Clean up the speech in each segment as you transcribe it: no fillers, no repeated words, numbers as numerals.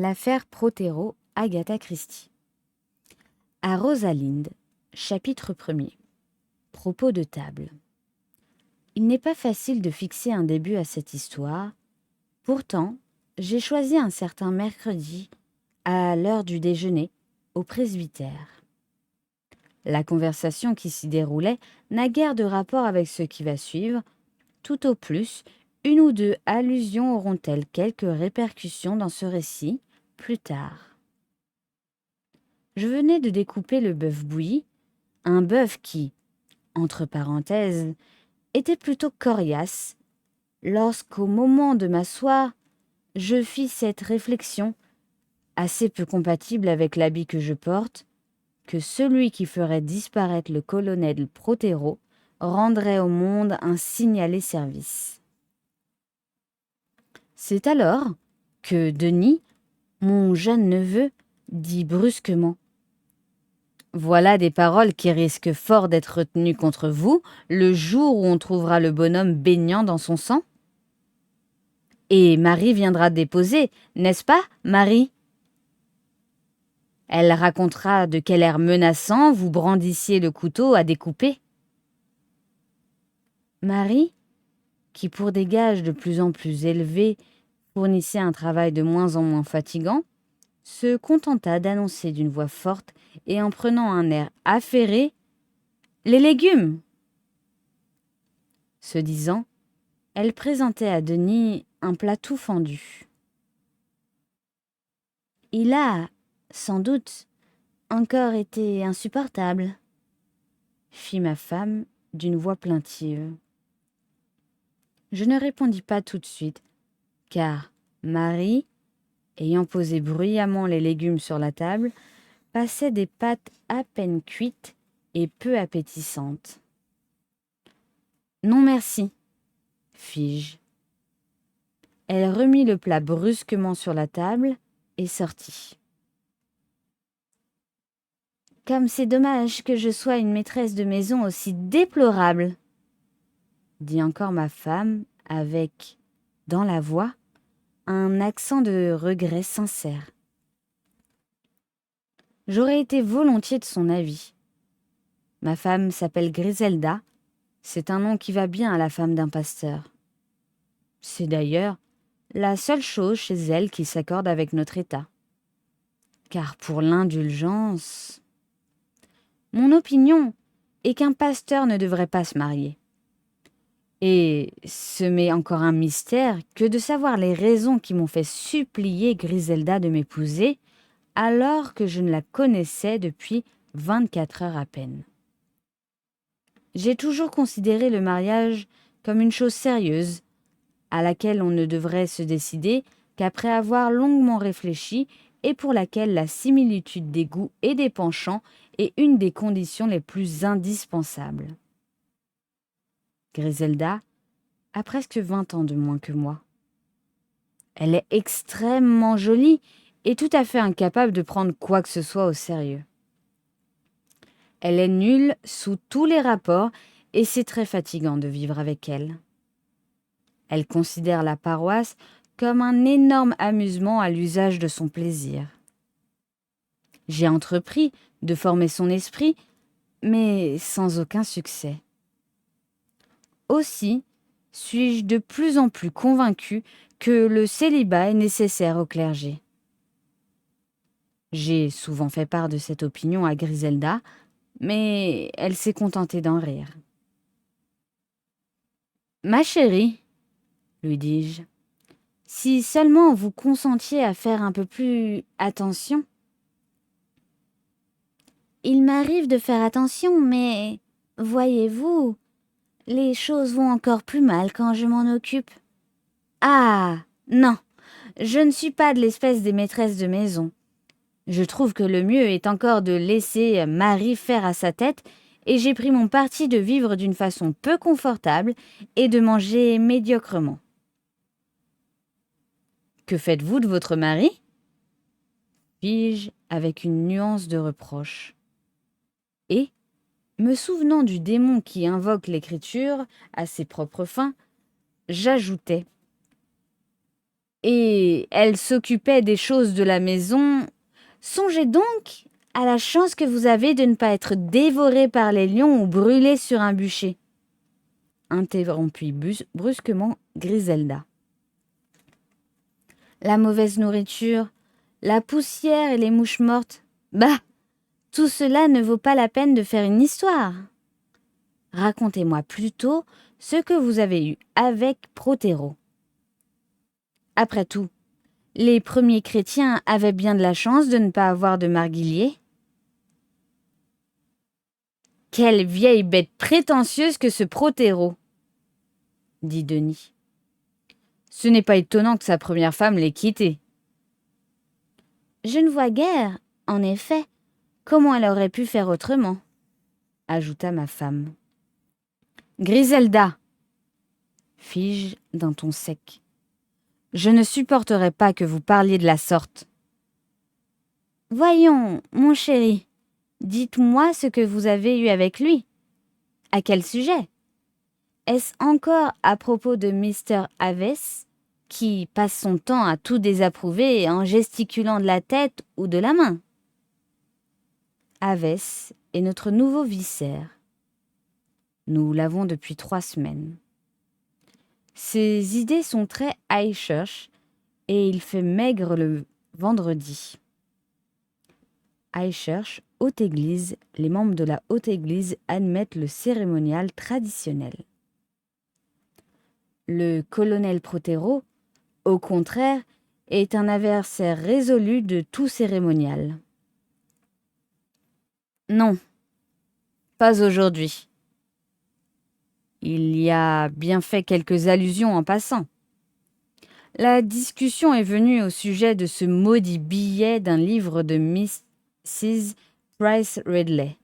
L'affaire Prothero, Agatha Christie. À Rosalinde, chapitre 1er. Propos de table. Il n'est pas facile de fixer un début à cette histoire. Pourtant, j'ai choisi un certain mercredi, à l'heure du déjeuner, au presbytère. La conversation qui s'y déroulait n'a guère de rapport avec ce qui va suivre. Tout au plus, une ou deux allusions auront-elles quelques répercussions dans ce récit, plus tard. Je venais de découper le bœuf bouilli, un bœuf qui, entre parenthèses, était plutôt coriace, lorsqu'au moment de m'asseoir, je fis cette réflexion, assez peu compatible avec l'habit que je porte, que celui qui ferait disparaître le colonel Prothero rendrait au monde un signalé service. C'est alors que Denis, mon jeune neveu, dit brusquement: « Voilà des paroles qui risquent fort d'être retenues contre vous le jour où on trouvera le bonhomme baignant dans son sang. Et Marie viendra déposer, n'est-ce pas, Marie ? Elle racontera de quel air menaçant vous brandissiez le couteau à découper. » Marie, qui pour des gages de plus en plus élevés fournissait un travail de moins en moins fatigant, se contenta d'annoncer d'une voix forte et en prenant un air affairé: « Les légumes !» Ce disant, elle présentait à Denis un plat tout fendu. « Il a, sans doute, encore été insupportable, » fit ma femme d'une voix plaintive. Je ne répondis pas tout de suite, car Marie, ayant posé bruyamment les légumes sur la table, passait des pâtes à peine cuites et peu appétissantes. « Non merci, » fis-je. Elle remit le plat brusquement sur la table et sortit. « Comme c'est dommage que je sois une maîtresse de maison aussi déplorable, » dit encore ma femme avec, dans la voix, un accent de regret sincère. J'aurais été volontiers de son avis. Ma femme s'appelle Griselda, c'est un nom qui va bien à la femme d'un pasteur. C'est d'ailleurs la seule chose chez elle qui s'accorde avec notre état. Car pour l'indulgence, mon opinion est qu'un pasteur ne devrait pas se marier. Et ce m'est encore un mystère que de savoir les raisons qui m'ont fait supplier Griselda de m'épouser, alors que je ne la connaissais depuis 24 heures à peine. J'ai toujours considéré le mariage comme une chose sérieuse, à laquelle on ne devrait se décider qu'après avoir longuement réfléchi et pour laquelle la similitude des goûts et des penchants est une des conditions les plus indispensables. Griselda a presque 20 ans de moins que moi. Elle est extrêmement jolie et tout à fait incapable de prendre quoi que ce soit au sérieux. Elle est nulle sous tous les rapports et c'est très fatigant de vivre avec elle. Elle considère la paroisse comme un énorme amusement à l'usage de son plaisir. J'ai entrepris de former son esprit, mais sans aucun succès. Aussi, suis-je de plus en plus convaincu que le célibat est nécessaire au clergé. J'ai souvent fait part de cette opinion à Griselda, mais elle s'est contentée d'en rire. « Ma chérie, » lui dis-je, « si seulement vous consentiez à faire un peu plus attention. » Il m'arrive de faire attention, mais, voyez-vous, les choses vont encore plus mal quand je m'en occupe. Ah, non, je ne suis pas de l'espèce des maîtresses de maison. Je trouve que le mieux est encore de laisser Marie faire à sa tête, et j'ai pris mon parti de vivre d'une façon peu confortable et de manger médiocrement. « Que faites-vous de votre mari ? » fis-je avec une nuance de reproche. Et, me souvenant du démon qui invoque l'écriture à ses propres fins, j'ajoutai: et elle s'occupait des choses de la maison. Songez donc à la chance que vous avez de ne pas être dévoré par les lions ou brûlé sur un bûcher, interrompit brusquement Griselda. La mauvaise nourriture, la poussière et les mouches mortes, bah, tout cela ne vaut pas la peine de faire une histoire. Racontez-moi plutôt ce que vous avez eu avec Protéro. Après tout, les premiers chrétiens avaient bien de la chance de ne pas avoir de marguillier. Quelle vieille bête prétentieuse que ce Protéro, dit Denis. Ce n'est pas étonnant que sa première femme l'ait quitté. Je ne vois guère, en effet, comment elle aurait pu faire autrement, ajouta ma femme. Griselda, fis-je d'un ton sec, je ne supporterai pas que vous parliez de la sorte. Voyons, mon chéri, dites-moi ce que vous avez eu avec lui. À quel sujet? Est-ce encore à propos de Mr. Havès, qui passe son temps à tout désapprouver en gesticulant de la tête ou de la main? Havès est notre nouveau vicaire. Nous l'avons depuis 3 semaines. Ses idées sont très high church et il fait maigre le vendredi. High church, haute église, les membres de la haute église admettent le cérémonial traditionnel. Le colonel Protéro, au contraire, est un adversaire résolu de tout cérémonial. Non, pas aujourd'hui. Il y a bien fait quelques allusions en passant. La discussion est venue au sujet de ce maudit billet d'un livre de Mrs. Price Ridley.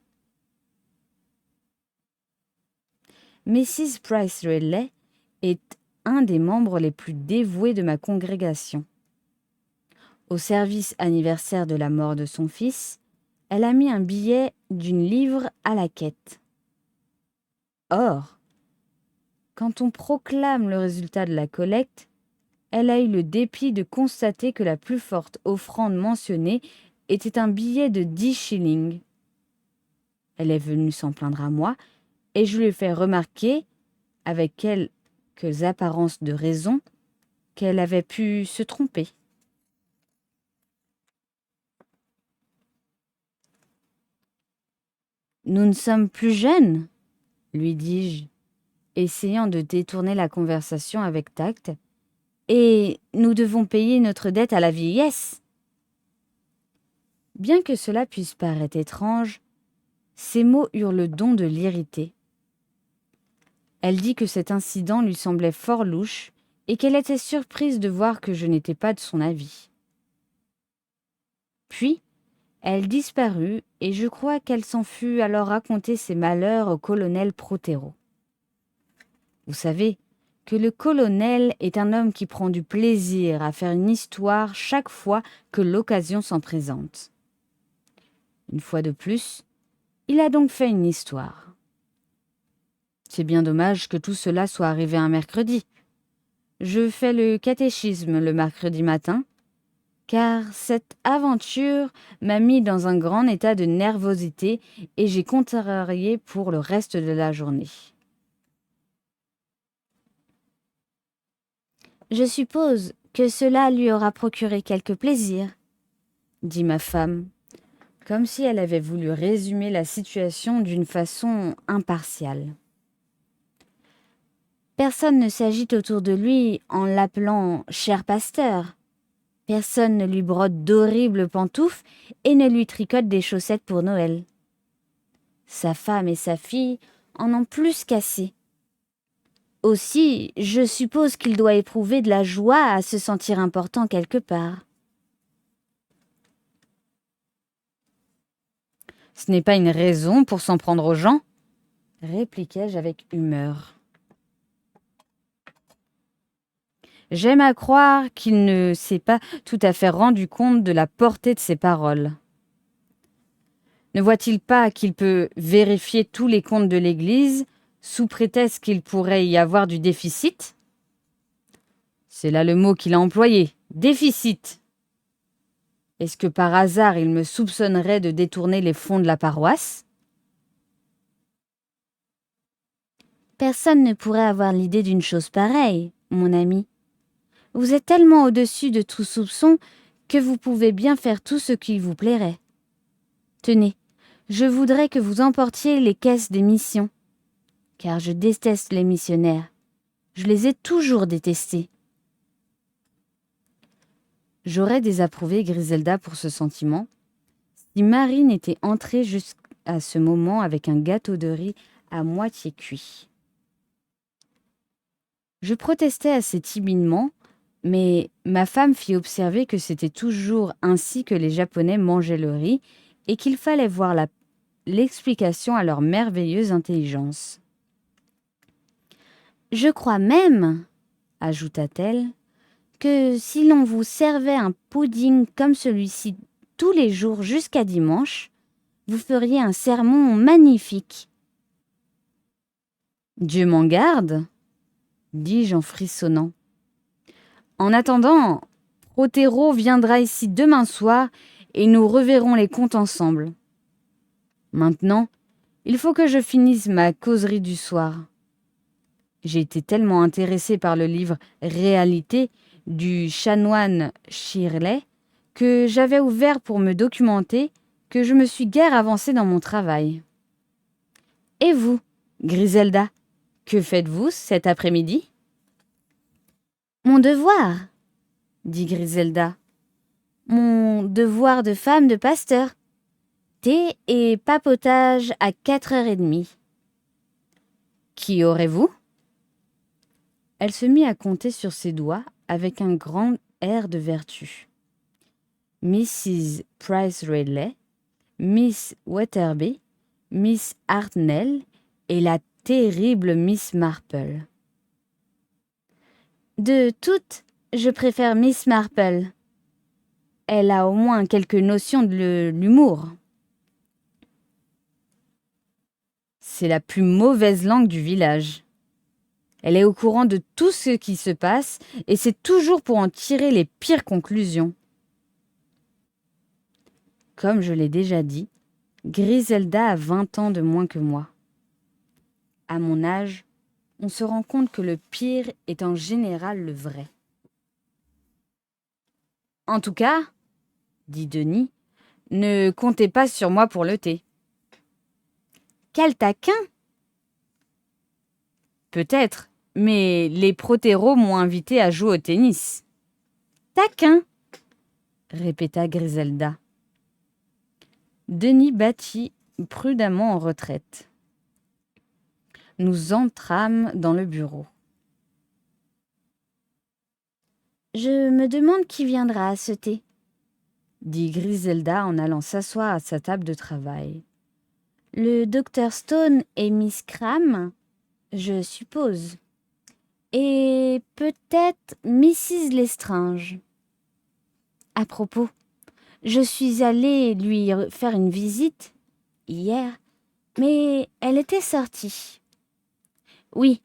Mrs. Price Ridley est un des membres les plus dévoués de ma congrégation. Au service anniversaire de la mort de son fils, elle a mis un billet d'une livre à la quête. Or, quand on proclame le résultat de la collecte, elle a eu le dépit de constater que la plus forte offrande mentionnée était un billet de 10 shillings. Elle est venue s'en plaindre à moi, et je lui ai fait remarquer, avec quelques apparences de raison, qu'elle avait pu se tromper. Nous ne sommes plus jeunes, lui dis-je, essayant de détourner la conversation avec tact, et nous devons payer notre dette à la vieillesse. Bien que cela puisse paraître étrange, ces mots eurent le don de l'irriter. Elle dit que cet incident lui semblait fort louche et qu'elle était surprise de voir que je n'étais pas de son avis. Puis, elle disparut et je crois qu'elle s'en fut alors raconter ses malheurs au colonel Protéro. Vous savez que le colonel est un homme qui prend du plaisir à faire une histoire chaque fois que l'occasion s'en présente. Une fois de plus, il a donc fait une histoire. C'est bien dommage que tout cela soit arrivé un mercredi. Je fais le catéchisme le mercredi matin, car cette aventure m'a mis dans un grand état de nervosité et j'ai contrarié pour le reste de la journée. Je suppose que cela lui aura procuré quelque plaisir, dit ma femme, comme si elle avait voulu résumer la situation d'une façon impartiale. Personne ne s'agite autour de lui en l'appelant « cher pasteur ». Personne ne lui brode d'horribles pantoufles et ne lui tricote des chaussettes pour Noël. Sa femme et sa fille en ont plus qu'assez. Aussi, je suppose qu'il doit éprouver de la joie à se sentir important quelque part. Ce n'est pas une raison pour s'en prendre aux gens, répliquai-je avec humeur. J'aime à croire qu'il ne s'est pas tout à fait rendu compte de la portée de ses paroles. Ne voit-il pas qu'il peut vérifier tous les comptes de l'Église sous prétexte qu'il pourrait y avoir du déficit? C'est là le mot qu'il a employé. Déficit. Est-ce que par hasard il me soupçonnerait de détourner les fonds de la paroisse? Personne ne pourrait avoir l'idée d'une chose pareille, mon ami. Vous êtes tellement au-dessus de tout soupçon que vous pouvez bien faire tout ce qui vous plairait. Tenez, je voudrais que vous emportiez les caisses des missions, car je déteste les missionnaires. Je les ai toujours détestés. J'aurais désapprouvé Griselda pour ce sentiment si Marie n'était entrée jusqu'à ce moment avec un gâteau de riz à moitié cuit. Je protestais assez timidement, mais ma femme fit observer que c'était toujours ainsi que les Japonais mangeaient le riz et qu'il fallait voir l'explication à leur merveilleuse intelligence. « Je crois même, ajouta-t-elle, que si l'on vous servait un pudding comme celui-ci tous les jours jusqu'à dimanche, vous feriez un sermon magnifique. »« Dieu m'en garde, dis-je en frissonnant. En attendant, Protero viendra ici demain soir et nous reverrons les comptes ensemble. Maintenant, il faut que je finisse ma causerie du soir. J'ai été tellement intéressée par le livre Réalité du chanoine Shirley que j'avais ouvert pour me documenter que je me suis guère avancée dans mon travail. Et vous, Griselda, que faites-vous cet après-midi? Mon devoir, dit Griselda. Mon devoir de femme de pasteur. Thé et papotage à 4h30. Qui aurez-vous? Elle se mit à compter sur ses doigts avec un grand air de vertu. Mrs. Price Ridley, Miss Wetherby, Miss Hartnell et la terrible Miss Marple. De toutes, je préfère Miss Marple. Elle a au moins quelques notions de l'humour. C'est la plus mauvaise langue du village. Elle est au courant de tout ce qui se passe et c'est toujours pour en tirer les pires conclusions. Comme je l'ai déjà dit, Griselda a 20 ans de moins que moi. À mon âge, on se rend compte que le pire est en général le vrai. En tout cas, dit Denis, ne comptez pas sur moi pour le thé. Quel taquin! Peut-être, mais les Protero m'ont invité à jouer au tennis. Taquin! Répéta Griselda. Denis battit prudemment en retraite. Nous entrâmes dans le bureau. Je me demande qui viendra à ce thé, dit Griselda en allant s'asseoir à sa table de travail. Le docteur Stone et Miss Cram, je suppose. Et peut-être Mrs. Lestrange. À propos, je suis allée lui faire une visite hier, mais elle était sortie. Oui,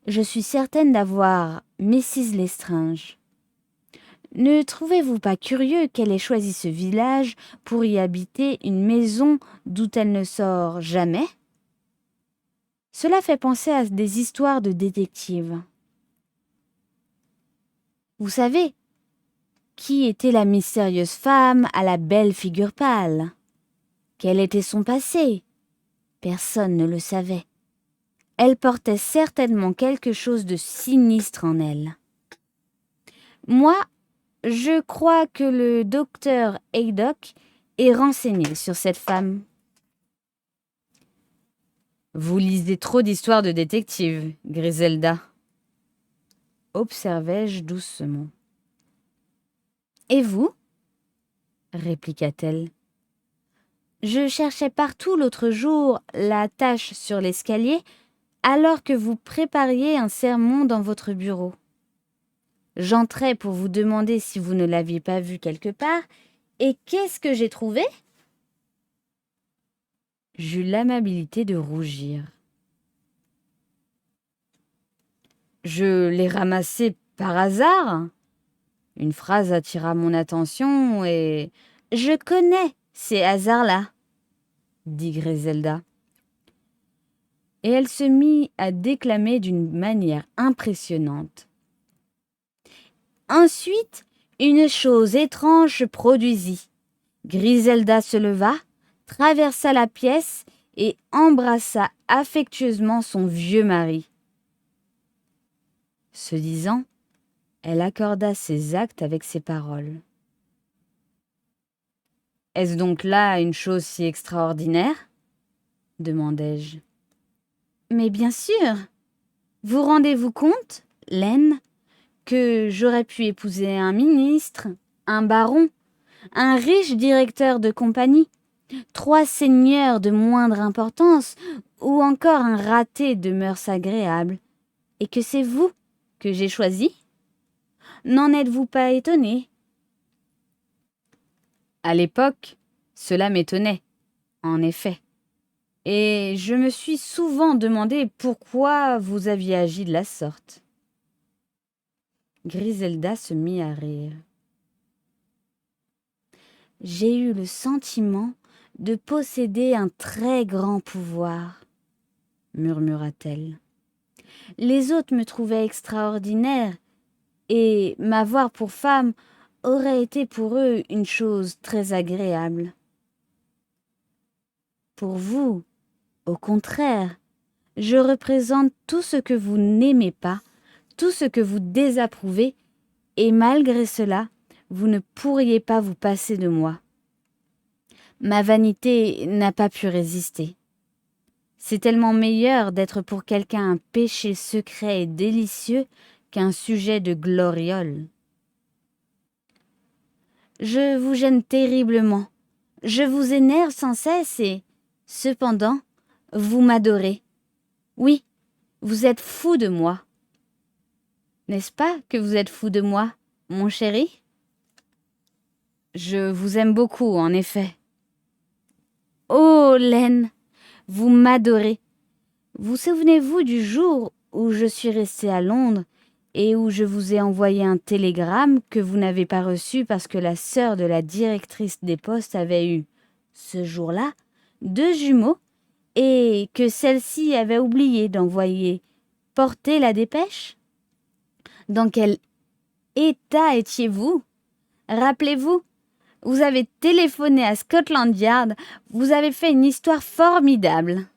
je suis certaine d'avoir Mrs. Lestrange. Ne trouvez-vous pas curieux qu'elle ait choisi ce village pour y habiter une maison d'où elle ne sort jamais? Cela fait penser à des histoires de détectives. Vous savez, qui était la mystérieuse femme à la belle figure pâle? Quel était son passé? Personne ne le savait. Elle portait certainement quelque chose de sinistre en elle. Moi, je crois que le docteur Haydock est renseigné sur cette femme. Vous lisez trop d'histoires de détectives, Griselda, observai-je doucement. Et vous? Répliqua-t-elle. Je cherchais partout l'autre jour la tâche sur l'escalier alors que vous prépariez un sermon dans votre bureau. J'entrais pour vous demander si vous ne l'aviez pas vu quelque part, et qu'est-ce que j'ai trouvé? J'eus l'amabilité de rougir. Je l'ai ramassé Par hasard? Une phrase attira mon attention et je connais ces hasards-là, dit Griselda. Et elle se mit à déclamer d'une manière impressionnante. Ensuite, une chose étrange se produisit. Griselda se leva, traversa la pièce et embrassa affectueusement son vieux mari. Ce disant, elle accorda ses actes avec ses paroles. « Est-ce donc là une chose si extraordinaire ?» demandai-je. « Mais bien sûr. Vous rendez-vous compte, Laine, que j'aurais pu épouser un ministre, un baron, un riche directeur de compagnie, 3 seigneurs de moindre importance ou encore un raté de mœurs agréables, et que c'est vous que j'ai choisi? N'en êtes-vous pas étonné? » À l'époque, cela m'étonnait, en effet, et je me suis souvent demandé pourquoi vous aviez agi de la sorte. Griselda se mit à rire. J'ai eu le sentiment de posséder un très grand pouvoir, murmura-t-elle. Les autres me trouvaient extraordinaire, et m'avoir pour femme aurait été pour eux une chose très agréable. Pour vous, au contraire, je représente tout ce que vous n'aimez pas, tout ce que vous désapprouvez, et malgré cela, vous ne pourriez pas vous passer de moi. Ma vanité n'a pas pu résister. C'est tellement meilleur d'être pour quelqu'un un péché secret et délicieux qu'un sujet de gloriole. Je vous gêne terriblement, je vous énerve sans cesse et, cependant, vous m'adorez. Oui, vous êtes fou de moi. N'est-ce pas que vous êtes fou de moi, mon chéri? Je vous aime beaucoup, en effet. Oh, Laine, vous m'adorez. Vous souvenez-vous du jour où je suis restée à Londres et où je vous ai envoyé un télégramme que vous n'avez pas reçu parce que la sœur de la directrice des postes avait eu, ce jour-là, 2 jumeaux et que celle-ci avait oublié d'envoyer porter la dépêche? Dans quel état étiez-vous? Rappelez-vous, vous avez téléphoné à Scotland Yard, vous avez fait une histoire formidable.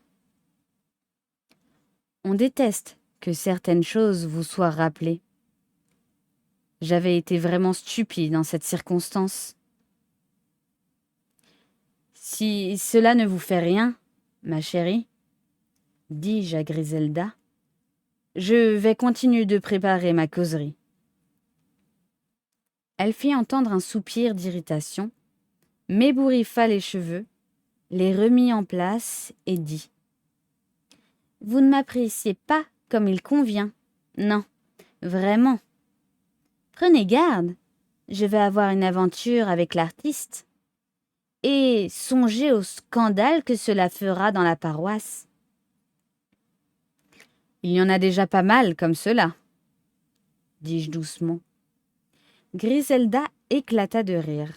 On déteste que certaines choses vous soient rappelées. J'avais été vraiment stupide en cette circonstance. Si cela ne vous fait rien, ma chérie, dis-je à Griselda, je vais continuer de préparer ma causerie. Elle fit entendre un soupir d'irritation, m'ébouriffa les cheveux, les remit en place et dit « Vous ne m'appréciez pas comme il convient. Non, vraiment. Prenez garde, je vais avoir une aventure avec l'artiste. Et songez au scandale que cela fera dans la paroisse. » « Il y en a déjà pas mal comme cela, dis-je doucement. Griselda éclata de rire,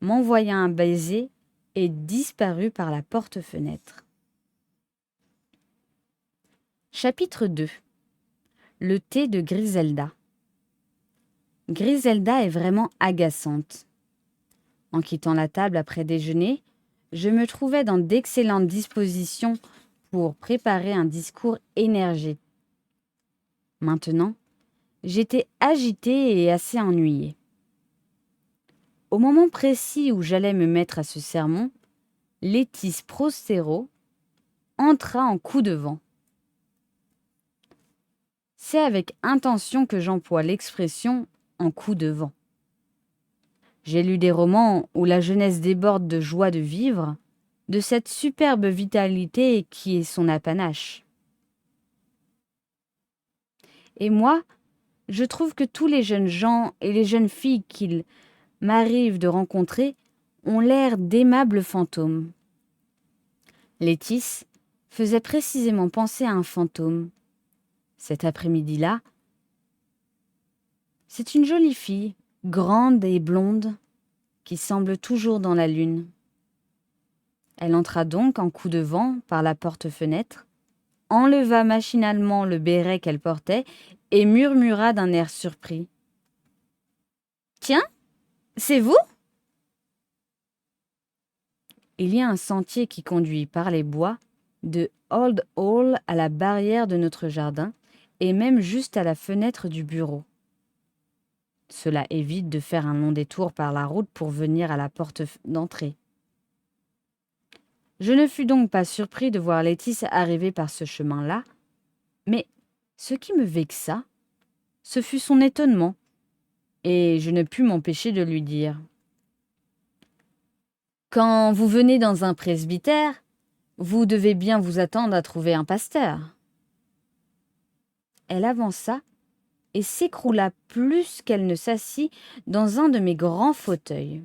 m'envoya un baiser et disparut par la porte-fenêtre. Chapitre 2. Le thé de Griselda. Griselda est vraiment agaçante. En quittant la table après déjeuner, je me trouvais dans d'excellentes dispositions pour préparer un discours énergique. Maintenant, j'étais agitée et assez ennuyée. Au moment précis où j'allais me mettre à ce sermon, Létice Prospero entra en coup de vent. C'est avec intention que j'emploie l'expression « en coup de vent ». J'ai lu des romans où la jeunesse déborde de joie de vivre, de cette superbe vitalité qui est son apanage. Et moi, je trouve que tous les jeunes gens et les jeunes filles qu'il m'arrive de rencontrer ont l'air d'aimables fantômes. Létice faisait précisément penser à un fantôme. Cet après-midi-là, C'est une jolie fille, grande et blonde, qui semble toujours dans la lune. Elle entra donc en coup de vent par la porte-fenêtre, enleva machinalement le béret qu'elle portait et murmura d'un air surpris. « Tiens, c'est vous ?» Il y a un sentier qui conduit par les bois de Old Hall à la barrière de notre jardin et même juste à la fenêtre du bureau. Cela évite de faire un long détour par la route pour venir à la porte d'entrée. Je ne fus donc pas surpris de voir Laetitia arriver par ce chemin-là, mais ce qui me vexa, ce fut son étonnement, et je ne pus m'empêcher de lui dire : « Quand vous venez dans un presbytère, vous devez bien vous attendre à trouver un pasteur. » Elle avança et s'écroula plus qu'elle ne s'assit dans un de mes grands fauteuils.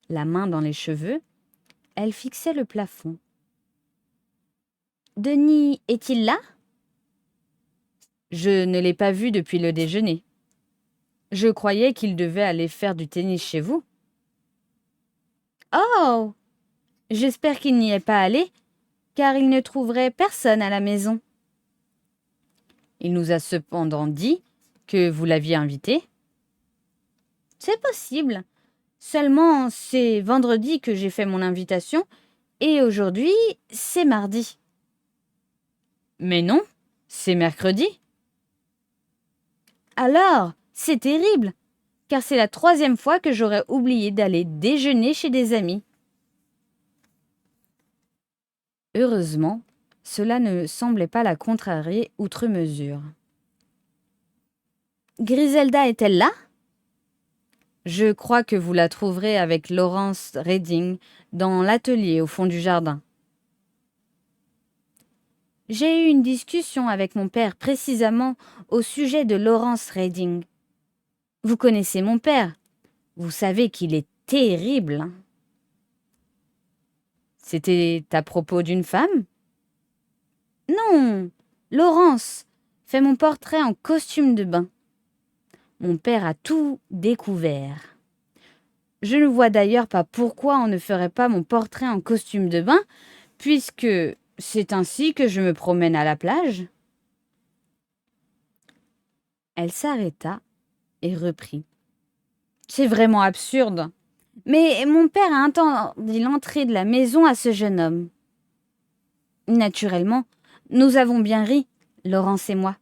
La main dans les cheveux, elle fixait le plafond. « Denis est-il là ? » ?»« Je ne l'ai pas vu depuis le déjeuner. Je croyais qu'il devait aller faire du tennis chez vous. »« Oh ! J'espère qu'il n'y est pas allé, car il ne trouverait personne à la maison. » »« Il nous a cependant dit que vous l'aviez invité. »« C'est possible. Seulement, c'est vendredi que j'ai fait mon invitation, et aujourd'hui, c'est mardi. »« Mais non, c'est mercredi. »« Alors, c'est terrible, car c'est la 3e fois que j'aurais oublié d'aller déjeuner chez des amis. » Heureusement, cela ne semblait pas la contrarier outre mesure. « Griselda est-elle là ? » ?»« Je crois que vous la trouverez avec Laurence Redding dans l'atelier au fond du jardin. »« J'ai eu une discussion avec mon père précisément au sujet de Laurence Redding. Vous connaissez mon père. Vous savez qu'il est terrible. » « C'était à propos d'une femme ? » ?»« Non, Laurence fait mon portrait en costume de bain. Mon père a tout découvert. Je ne vois d'ailleurs pas pourquoi on ne ferait pas mon portrait en costume de bain, puisque c'est ainsi que je me promène à la plage. » Elle s'arrêta et reprit. « C'est vraiment absurde. Mais mon père a interdit l'entrée de la maison à ce jeune homme. Naturellement, nous avons bien ri, Laurence et moi.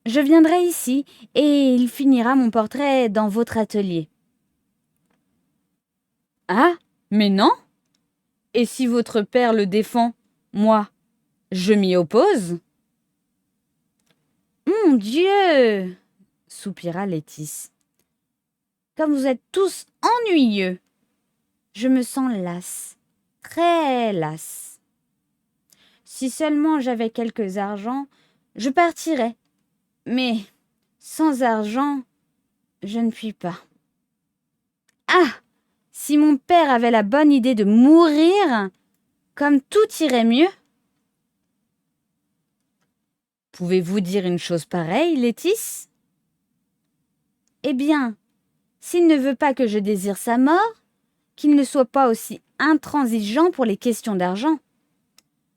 Je viendrai ici et il finira mon portrait dans votre atelier. »« Ah, mais non ? Et si votre père le défend, moi, je m'y oppose ? » ?»« Mon Dieu !» soupira Laetitia. « Comme vous êtes tous ennuyeux. Je me sens lasse, très lasse. Si seulement j'avais quelques argent, je partirais. Mais sans argent, je ne puis pas. Ah ! Si mon père avait la bonne idée de mourir, comme tout irait mieux. » »« Pouvez-vous dire une chose pareille, Laetitia ? » ?»« Eh bien, s'il ne veut pas que je désire sa mort, qu'il ne soit pas aussi intransigeant pour les questions d'argent.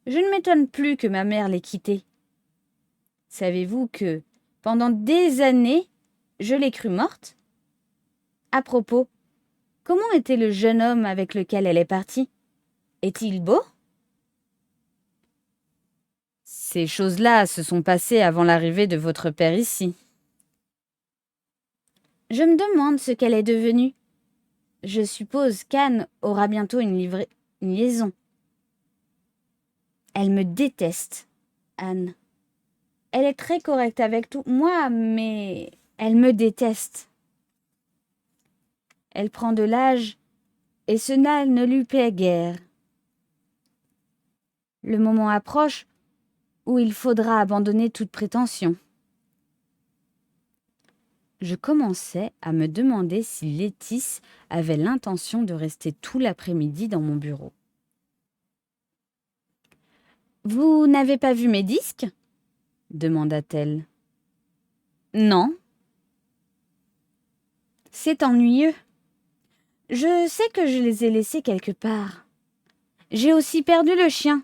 Je ne m'étonne plus que ma mère l'ait quitté. Savez-vous que, pendant des années, je l'ai crue morte ? À propos, comment était le jeune homme avec lequel elle est partie ? Est-il beau ? » ?»« Ces choses-là se sont passées avant l'arrivée de votre père ici. »« Je me demande ce qu'elle est devenue. Je suppose qu'Anne aura bientôt une liaison. Elle me déteste, Anne. Elle est très correcte avec tout moi, mais elle me déteste. Elle prend de l'âge et cela ne lui plaît guère. Le moment approche où il faudra abandonner toute prétention. » Je commençais à me demander si Laetitia avait l'intention de rester tout l'après-midi dans mon bureau. « Vous n'avez pas vu mes disques ? » demanda-t-elle. Non, c'est ennuyeux. Je sais que je les ai laissés quelque part. J'ai aussi perdu le chien.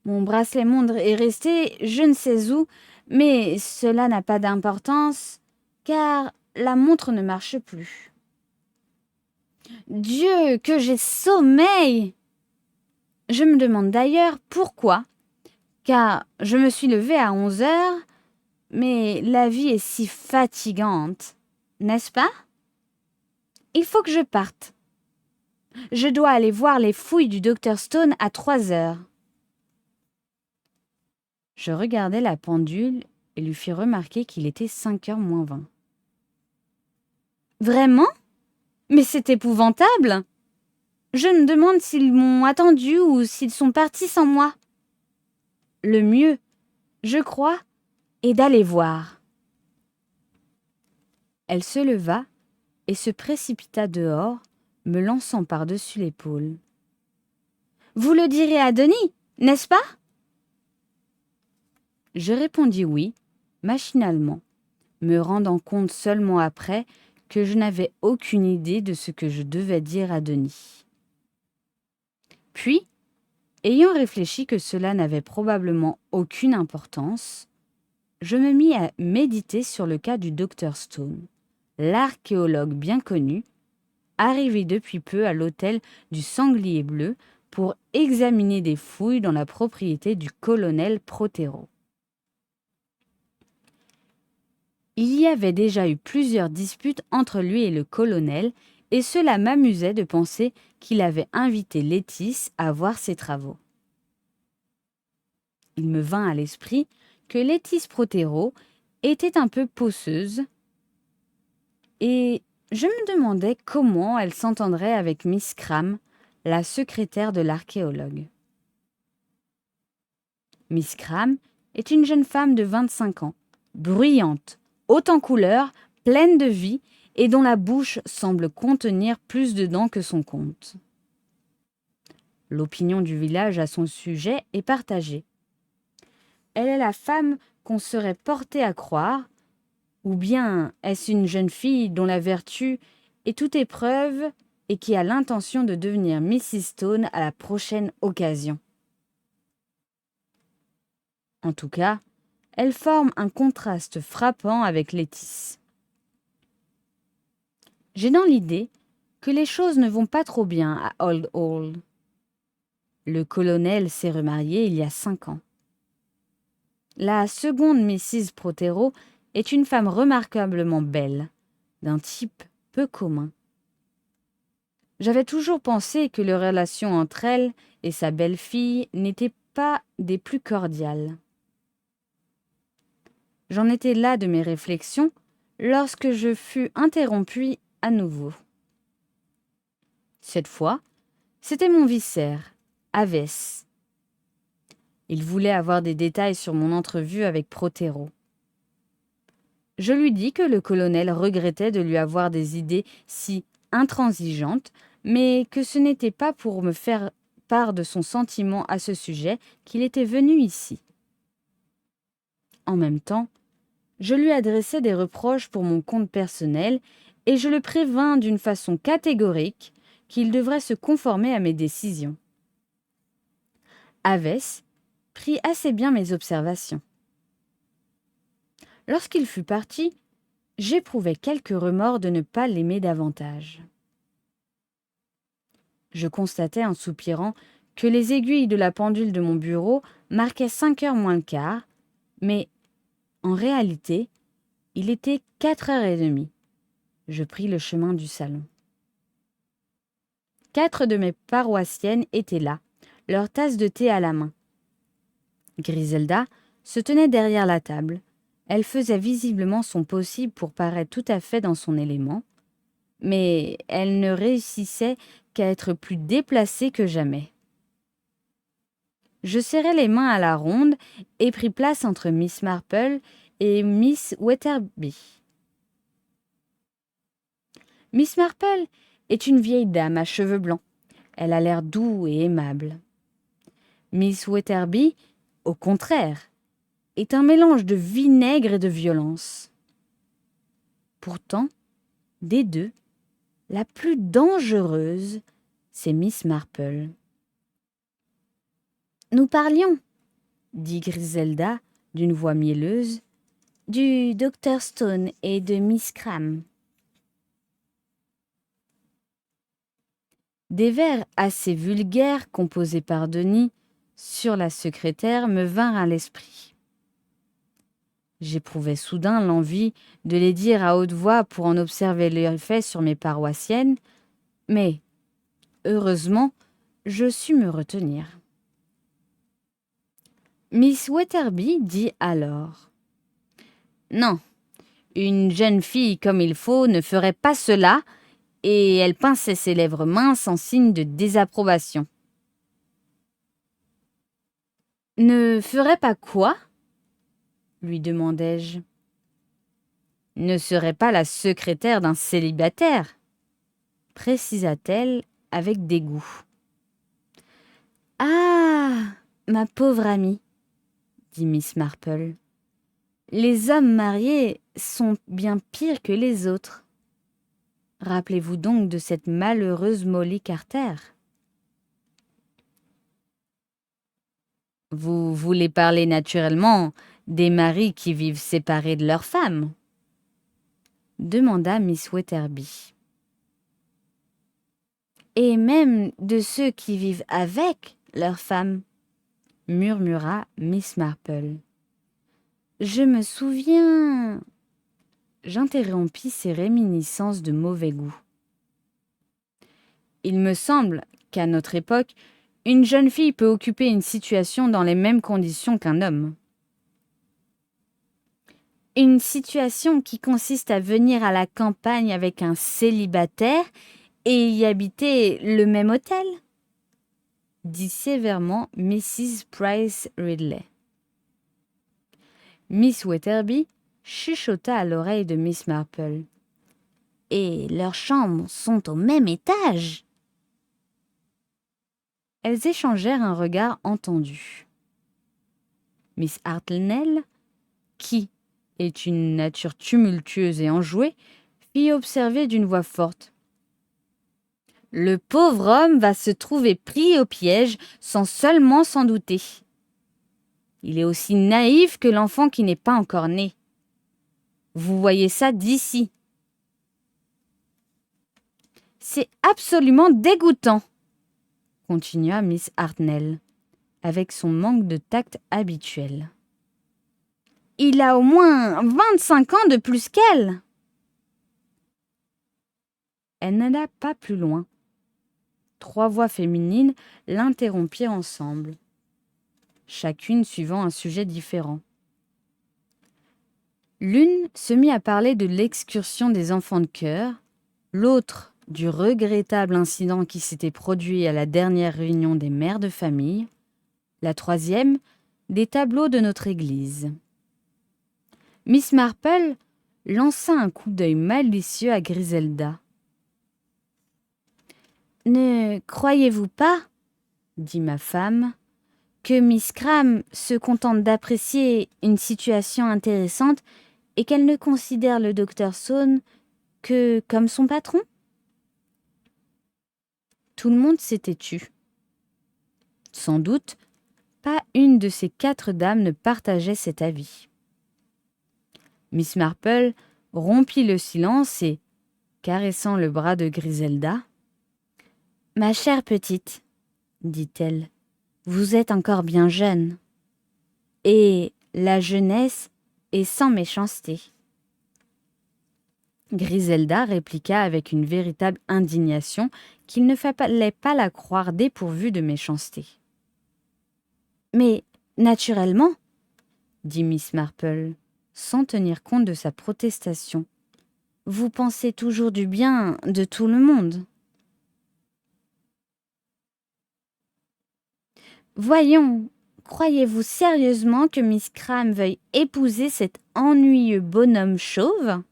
Mon bracelet montre est resté je ne sais où, mais cela n'a pas d'importance, car la montre ne marche plus. Dieu, que j'ai sommeil! Je me demande d'ailleurs pourquoi, car je me suis levée à 11 heures, mais la vie est si fatigante, n'est-ce pas? Il faut que je parte. Je dois aller voir les fouilles du docteur Stone à 3 heures. Je regardai la pendule et lui fis remarquer qu'il était 5 heures moins 20. Vraiment? Mais c'est épouvantable! Je me demande s'ils m'ont attendu ou s'ils sont partis sans moi. Le mieux, je crois, est d'aller voir. Elle se leva et se précipita dehors, me lançant par-dessus l'épaule. Vous le direz à Denis, n'est-ce pas? Je répondis oui, machinalement, me rendant compte seulement après que je n'avais aucune idée de ce que je devais dire à Denis. Puis, ayant réfléchi que cela n'avait probablement aucune importance, je me mis à méditer sur le cas du docteur Stone, l'archéologue bien connu, arrivé depuis peu à l'hôtel du Sanglier Bleu pour examiner des fouilles dans la propriété du colonel Prothero. Il y avait déjà eu plusieurs disputes entre lui et le colonel, et cela m'amusait de penser qu'il avait invité Lettice à voir ses travaux. Il me vint à l'esprit que Lettice Prothero était un peu pousseuse, et je me demandais comment elle s'entendrait avec Miss Cram, la secrétaire de l'archéologue. Miss Cram est une jeune femme de 25 ans, bruyante, haute en couleurs, pleine de vie et dont la bouche semble contenir plus de dents que son compte. L'opinion du village à son sujet est partagée. Elle est la femme qu'on serait porté à croire, ou bien est-ce une jeune fille dont la vertu est toute épreuve et qui a l'intention de devenir Mrs. Stone à la prochaine occasion. En tout cas, elle forme un contraste frappant avec Lettice. J'ai dans l'idée que les choses ne vont pas trop bien à Old Hall. Le colonel s'est remarié il y a 5 ans. La seconde Mrs. Prothero est une femme remarquablement belle, d'un type peu commun. J'avais toujours pensé que les relations entre elle et sa belle-fille n'étaient pas des plus cordiales. J'en étais là de mes réflexions lorsque je fus interrompue à nouveau. Cette fois, c'était mon vicaire, Havès. Il voulait avoir des détails sur mon entrevue avec Prothero. Je lui dis que le colonel regrettait de lui avoir des idées si intransigeantes, mais que ce n'était pas pour me faire part de son sentiment à ce sujet qu'il était venu ici. En même temps, je lui adressai des reproches pour mon compte personnel et je le prévins d'une façon catégorique qu'il devrait se conformer à mes décisions. Havès prit assez bien mes observations. Lorsqu'il fut parti, j'éprouvai quelque remords de ne pas l'aimer davantage. Je constatai en soupirant que les aiguilles de la pendule de mon bureau marquaient 5 heures moins le quart, mais en réalité, il était 4h30. Je pris le chemin du salon. 4 de mes paroissiennes étaient là, leur tasse de thé à la main. Griselda se tenait derrière la table. Elle faisait visiblement son possible pour paraître tout à fait dans son élément, mais elle ne réussissait qu'à être plus déplacée que jamais. Je serrai les mains à la ronde et pris place entre Miss Marple et Miss Wetherby. Miss Marple est une vieille dame à cheveux blancs. Elle a l'air doux et aimable. Miss Wetherby, au contraire, est un mélange de vinaigre et de violence. Pourtant, des deux, la plus dangereuse, c'est Miss Marple. Nous parlions, dit Griselda d'une voix mielleuse, du Dr Stone et de Miss Cram. Des vers assez vulgaires composés par Denis sur la secrétaire me vinrent à l'esprit. J'éprouvais soudain l'envie de les dire à haute voix pour en observer l'effet sur mes paroissiennes, mais, heureusement, je sus me retenir. Miss Wetherby dit alors : « Non, une jeune fille comme il faut ne ferait pas cela, et elle pinçait ses lèvres minces en signe de désapprobation. »« Ne ferait pas quoi ? » lui demandai-je. « Ne serait pas la secrétaire d'un célibataire, » précisa-t-elle avec dégoût. « Ah, ma pauvre amie, » dit Miss Marple, « les hommes mariés sont bien pires que les autres. Rappelez-vous donc de cette malheureuse Molly Carter. » Vous voulez parler naturellement des maris qui vivent séparés de leurs femmes ? Demanda Miss Wetherby. Et même de ceux qui vivent avec leurs femmes, murmura Miss Marple. Je me souviens. J'interrompis ces réminiscences de mauvais goût. Il me semble qu'à notre époque, une jeune fille peut occuper une situation dans les mêmes conditions qu'un homme. Une situation qui consiste à venir à la campagne avec un célibataire et y habiter le même hôtel, dit sévèrement Mrs. Price Ridley. Miss Wetherby chuchota à l'oreille de Miss Marple. « Et leurs chambres sont au même étage !» Elles échangèrent un regard entendu. Miss Hartnell, qui est une nature tumultueuse et enjouée, fit observer d'une voix forte : « Le pauvre homme va se trouver pris au piège sans seulement s'en douter. Il est aussi naïf que l'enfant qui n'est pas encore né. Vous voyez ça d'ici. C'est absolument dégoûtant, continua Miss Hartnell, avec son manque de tact habituel. Il a au moins 25 ans de plus qu'elle. Elle n'alla pas plus loin. 3 voix féminines l'interrompirent ensemble, chacune suivant un sujet différent. L'une se mit à parler de l'excursion des enfants de chœur, l'autre du regrettable incident qui s'était produit à la dernière réunion des mères de famille, la troisième des tableaux de notre église. Miss Marple lança un coup d'œil malicieux à Griselda. « Ne croyez-vous pas, dit ma femme, que Miss Cram se contente d'apprécier une situation intéressante et qu'elle ne considère le docteur Stone que comme son patron ?» Tout le monde s'était tu. Sans doute, pas une de ces 4 dames ne partageait cet avis. Miss Marple rompit le silence et, caressant le bras de Griselda, « Ma chère petite, dit-elle, vous êtes encore bien jeune. Et la jeunesse est sans méchanceté. » Griselda répliqua avec une véritable indignation qu'il ne fallait pas la croire dépourvue de méchanceté. « Mais, naturellement, dit Miss Marple, sans tenir compte de sa protestation, vous pensez toujours du bien de tout le monde. Voyons, croyez-vous sérieusement que Miss Cram veuille épouser cet ennuyeux bonhomme chauve ?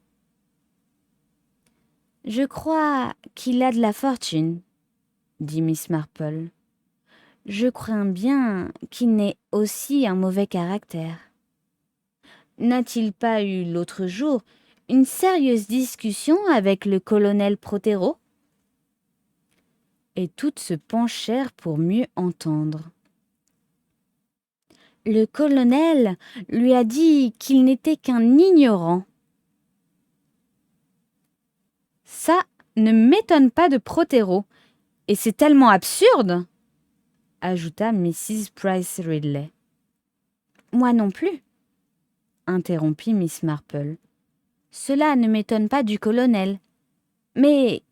Je crois qu'il a de la fortune, dit Miss Marple. Je crains bien qu'il n'ait aussi un mauvais caractère. n'a-t-il pas eu l'autre jour une sérieuse discussion avec le colonel Prothero? Et toutes se penchèrent pour mieux entendre. Le colonel lui a dit qu'il n'était qu'un ignorant. Ça ne m'étonne pas de Prothero, et c'est tellement absurde, ajouta Mrs. Price Ridley. Moi non plus, interrompit Miss Marple. Cela ne m'étonne pas du colonel. Mais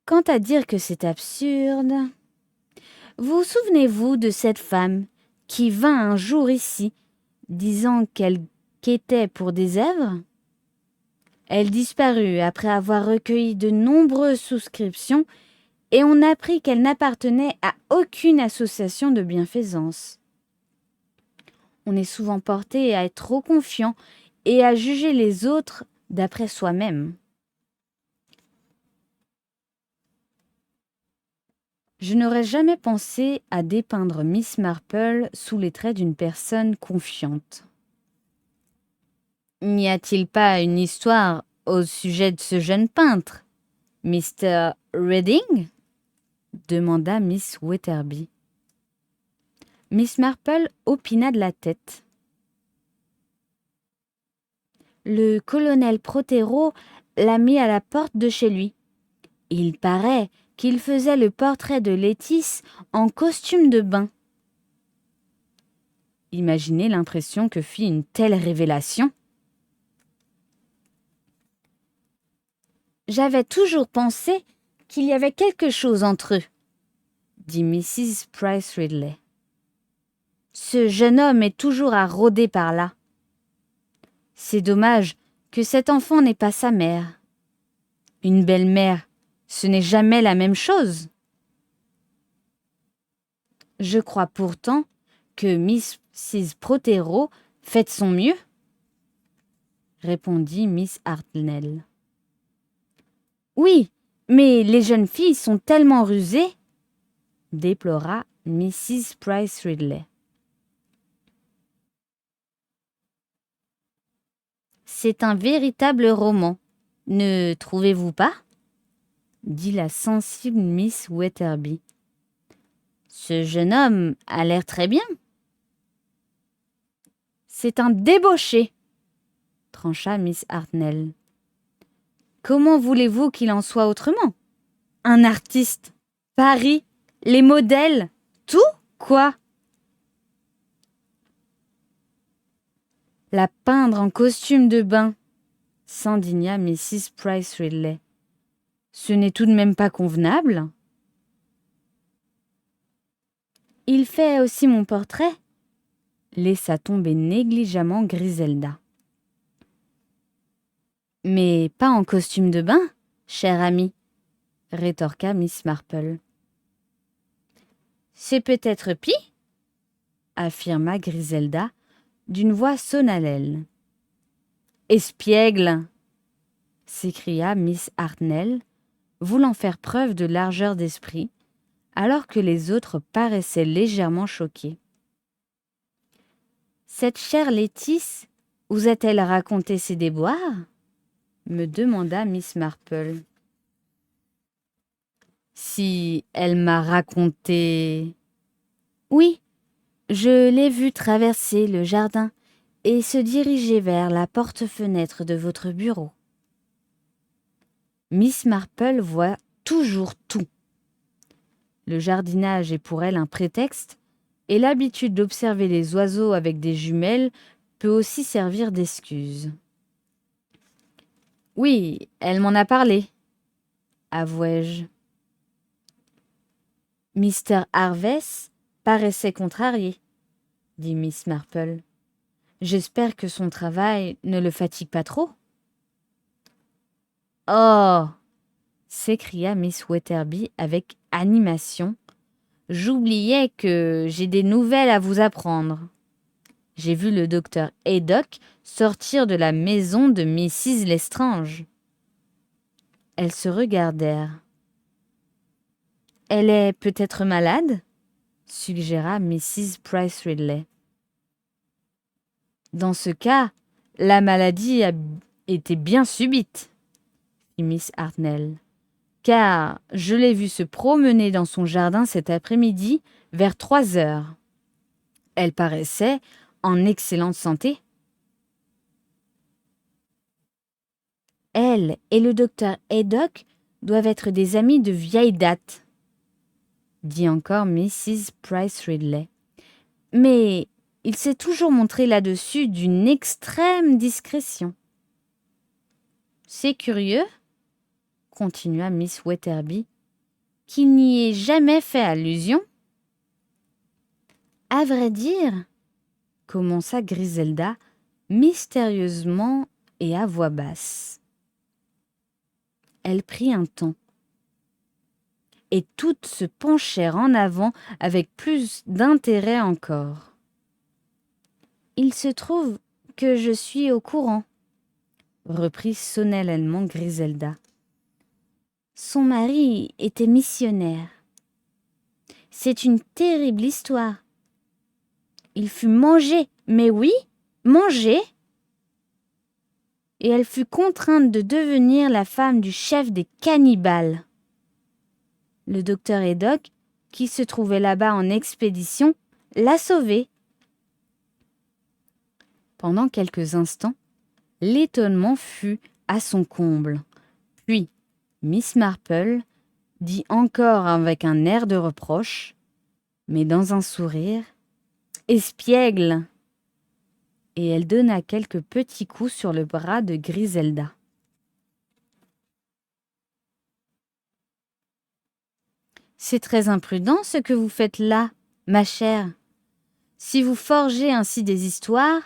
quant à dire que c'est absurde... Vous souvenez-vous de cette femme qui vint un jour ici, disant qu'elle quêtait pour des œuvres? Elle disparut après avoir recueilli de nombreuses souscriptions et on apprit qu'elle n'appartenait à aucune association de bienfaisance. On est souvent porté à être trop confiant et à juger les autres d'après soi-même. Je n'aurais jamais pensé à dépeindre Miss Marple sous les traits d'une personne confiante. N'y a-t-il pas une histoire au sujet de ce jeune peintre, Mr. Redding? Demanda Miss Wetherby. Miss Marple opina de la tête. Le colonel Prothero l'a mis à la porte de chez lui. Il paraît qu'il faisait le portrait de Létice en costume de bain. Imaginez l'impression que fit une telle révélation. J'avais toujours pensé qu'il y avait quelque chose entre eux, dit Mrs. Price Ridley. Ce jeune homme est toujours à rôder par là. C'est dommage que cet enfant n'ait pas sa mère. Une belle-mère, ce n'est jamais la même chose. Je crois pourtant que Mrs. Prothero fait de son mieux, répondit Miss Hartnell. Oui, mais les jeunes filles sont tellement rusées, déplora Mrs. Price Ridley. C'est un véritable roman, ne trouvez-vous pas? Dit la sensible Miss Wetherby. Ce jeune homme a l'air très bien. C'est un débauché, trancha Miss Hartnell. Comment voulez-vous qu'il en soit autrement? Un artiste, Paris, les modèles, tout, quoi? La peindre en costume de bain, s'indigna Mrs. Price Ridley. Ce n'est tout de même pas convenable. Il fait aussi mon portrait, laissa tomber négligemment Griselda. Mais pas en costume de bain, cher ami, rétorqua Miss Marple. C'est peut-être pis, affirma Griselda d'une voix solennelle. Espiègle, s'écria Miss Hartnell, voulant faire preuve de largeur d'esprit, alors que les autres paraissaient légèrement choqués. Cette chère Létice vous a-t-elle raconté ses déboires? Me demanda Miss Marple. Si elle m'a raconté... Oui, je l'ai vue traverser le jardin et se diriger vers la porte-fenêtre de votre bureau. Miss Marple voit toujours tout. Le jardinage est pour elle un prétexte, et l'habitude d'observer les oiseaux avec des jumelles peut aussi servir d'excuse. Oui, elle m'en a parlé, avouai-je. Mr. Harvey paraissait contrarié, dit Miss Marple. J'espère que son travail ne le fatigue pas trop. Oh! S'écria Miss Wetherby avec animation. J'oubliais que j'ai des nouvelles à vous apprendre. J'ai vu le docteur Haydock sortir de la maison de Mrs. Lestrange. Elles se regardèrent. Elle est peut-être malade? Suggéra Mrs. Price Ridley. Dans ce cas, La maladie a été bien subite, fit Miss Hartnell, car je l'ai vue se promener dans son jardin cet après-midi vers 3 heures. Elle paraissait en excellente santé. Elle et le docteur Haydock doivent être des amis de vieille date, dit encore Mrs. Price Ridley. Mais il s'est toujours montré là-dessus d'une extrême discrétion. C'est curieux, continua Miss Wetherby, qu'il n'y ait jamais fait allusion. À vrai dire, commença Griselda mystérieusement et à voix basse. Elle prit un temps, et toutes se penchèrent en avant avec plus d'intérêt encore. Il se trouve que je suis au courant, reprit solennellement Griselda. Son mari était missionnaire. C'est une terrible histoire. Il fut mangé, mais oui, mangé. Et elle fut contrainte de devenir la femme du chef des cannibales. Le docteur Haydock, qui se trouvait là-bas en expédition, l'a sauvée. Pendant quelques instants, l'étonnement fut à son comble. Puis, Miss Marple dit encore avec un air de reproche, mais dans un sourire, « Espiègle !» et elle donna quelques petits coups sur le bras de Griselda. « C'est très imprudent ce que vous faites là, ma chère. Si vous forgez ainsi des histoires,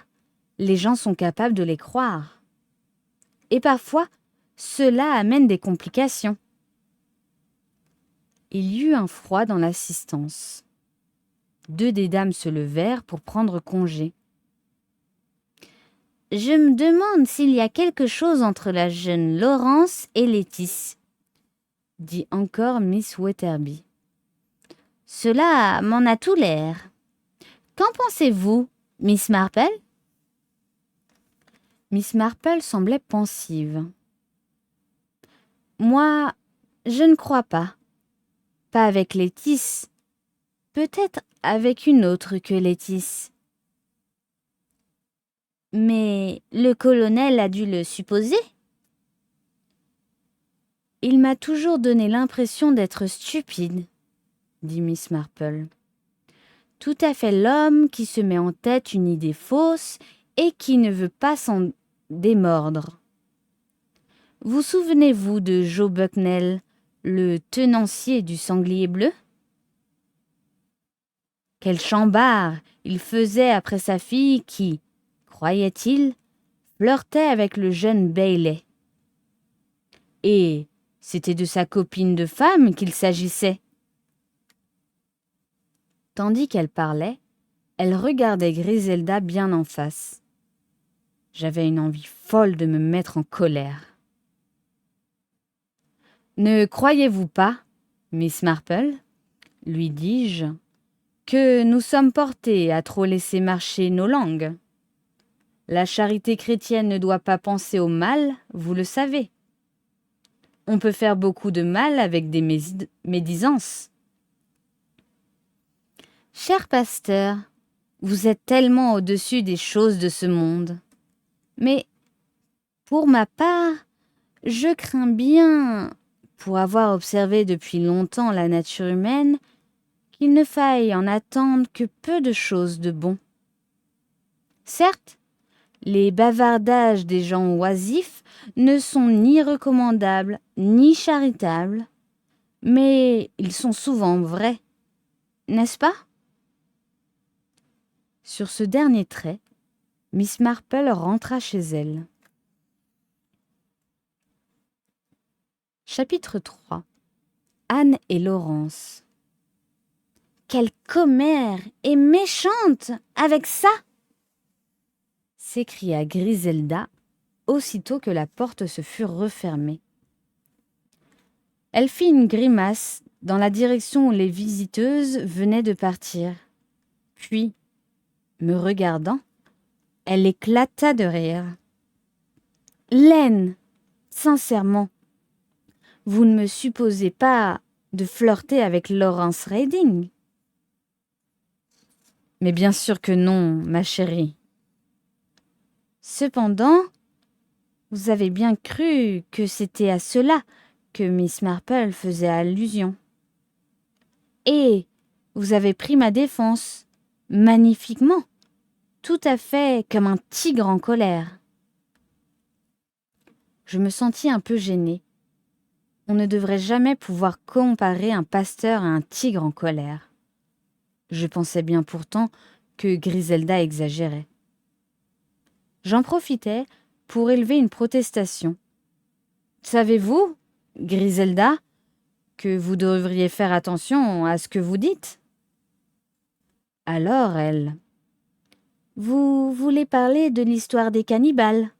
les gens sont capables de les croire. Et parfois, cela amène des complications. » Il y eut un froid dans l'assistance. 2 des dames se levèrent pour prendre congé. « Je me demande s'il y a quelque chose entre la jeune Laurence et Létice, » dit encore Miss Wetherby. « Cela m'en a tout l'air. Qu'en pensez-vous, Miss Marple ?» Miss Marple semblait pensive. « Moi, je ne crois pas. Pas avec Létice. Peut-être avec une autre que Létice. Mais le colonel a dû le supposer. Il m'a toujours donné l'impression d'être stupide, dit Miss Marple. Tout à fait l'homme qui se met en tête une idée fausse et qui ne veut pas s'en démordre. Vous souvenez-vous de Joe Bucknell, le tenancier du sanglier bleu? Quel chambard il faisait après sa fille qui, croyait-il, flirtait avec le jeune Bailey. Et c'était de sa copine de femme qu'il s'agissait. Tandis qu'elle parlait, elle regardait Griselda bien en face. J'avais une envie folle de me mettre en colère. « Ne croyez-vous pas, Miss Marple, lui dis-je, que nous sommes portés à trop laisser marcher nos langues? La charité chrétienne ne doit pas penser au mal, vous le savez. On peut faire beaucoup de mal avec des médisances. » Cher pasteur, vous êtes tellement au-dessus des choses de ce monde. Mais, pour ma part, je crains bien, pour avoir observé depuis longtemps la nature humaine, qu'il ne faille en attendre que peu de choses de bon. Certes, les bavardages des gens oisifs ne sont ni recommandables ni charitables, mais ils sont souvent vrais, n'est-ce pas? Sur ce dernier trait, Miss Marple rentra chez elle. Chapitre 3. Anne et Laurence. « Quelle commère est méchante avec ça !» s'écria Griselda aussitôt que la porte se fut refermée. Elle fit une grimace dans la direction où les visiteuses venaient de partir. Puis, me regardant, Elle éclata de rire. « Laine, sincèrement, vous ne me supposez pas de flirter avec Lawrence Reading ?»« Mais bien sûr que non, ma chérie. Cependant, vous avez bien cru que c'était à cela que Miss Marple faisait allusion. Et vous avez pris ma défense magnifiquement, tout à fait comme un tigre en colère. » Je me sentis un peu gênée. On ne devrait jamais pouvoir comparer un pasteur à un tigre en colère. Je pensais bien pourtant que Griselda exagérait. J'en profitai pour élever une protestation. « Savez-vous, Griselda, que vous devriez faire attention à ce que vous dites ?» Alors elle. « Vous voulez parler de l'histoire des cannibales ?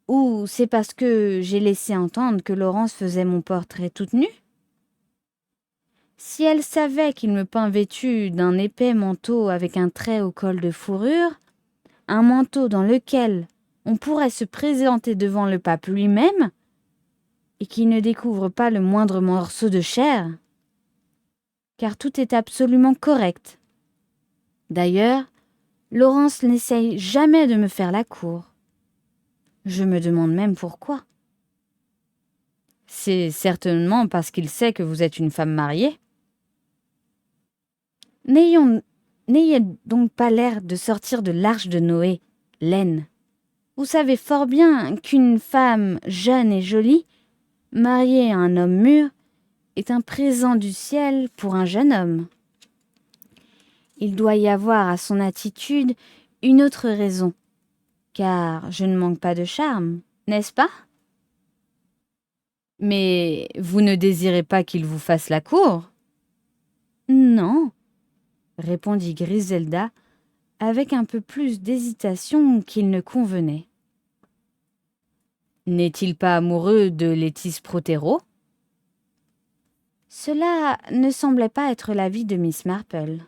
Ou c'est parce que j'ai laissé entendre que Laurence faisait mon portrait toute nue ? Si elle savait qu'il me peint vêtue d'un épais manteau avec un trait au col de fourrure, un manteau dans lequel on pourrait se présenter devant le pape lui-même, et qui ne découvre pas le moindre morceau de chair, car tout est absolument correct. D'ailleurs, Laurence n'essaye jamais de me faire la cour. Je me demande même pourquoi. C'est certainement parce qu'il sait que vous êtes une femme mariée. N'ayez donc pas l'air de sortir de l'arche de Noé, Laine. Vous savez fort bien qu'une femme jeune et jolie, mariée à un homme mûr, est un présent du ciel pour un jeune homme. Il doit y avoir à son attitude une autre raison, car je ne manque pas de charme, n'est-ce pas ? Mais vous ne désirez pas qu'il vous fasse la cour ? Non, répondit Griselda avec un peu plus d'hésitation qu'il ne convenait. N'est-il pas amoureux de Lettice Prothero ? Cela ne semblait pas être l'avis de Miss Marple.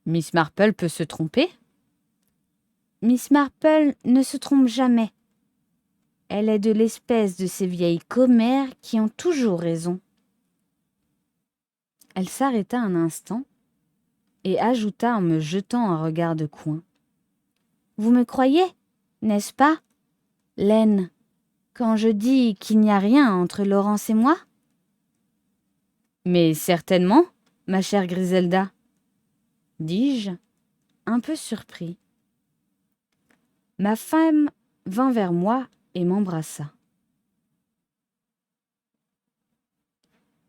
Miss Marple peut se tromper ? Miss Marple ne se trompe jamais. Elle est de l'espèce de ces vieilles commères qui ont toujours raison. Elle s'arrêta un instant et ajouta en me jetant un regard de coin. Vous me croyez, n'est-ce pas, Laine, quand je dis qu'il n'y a rien entre Laurence et moi ? Mais certainement, ma chère Griselda, dis-je, un peu surpris. Ma femme vint vers moi et m'embrassa.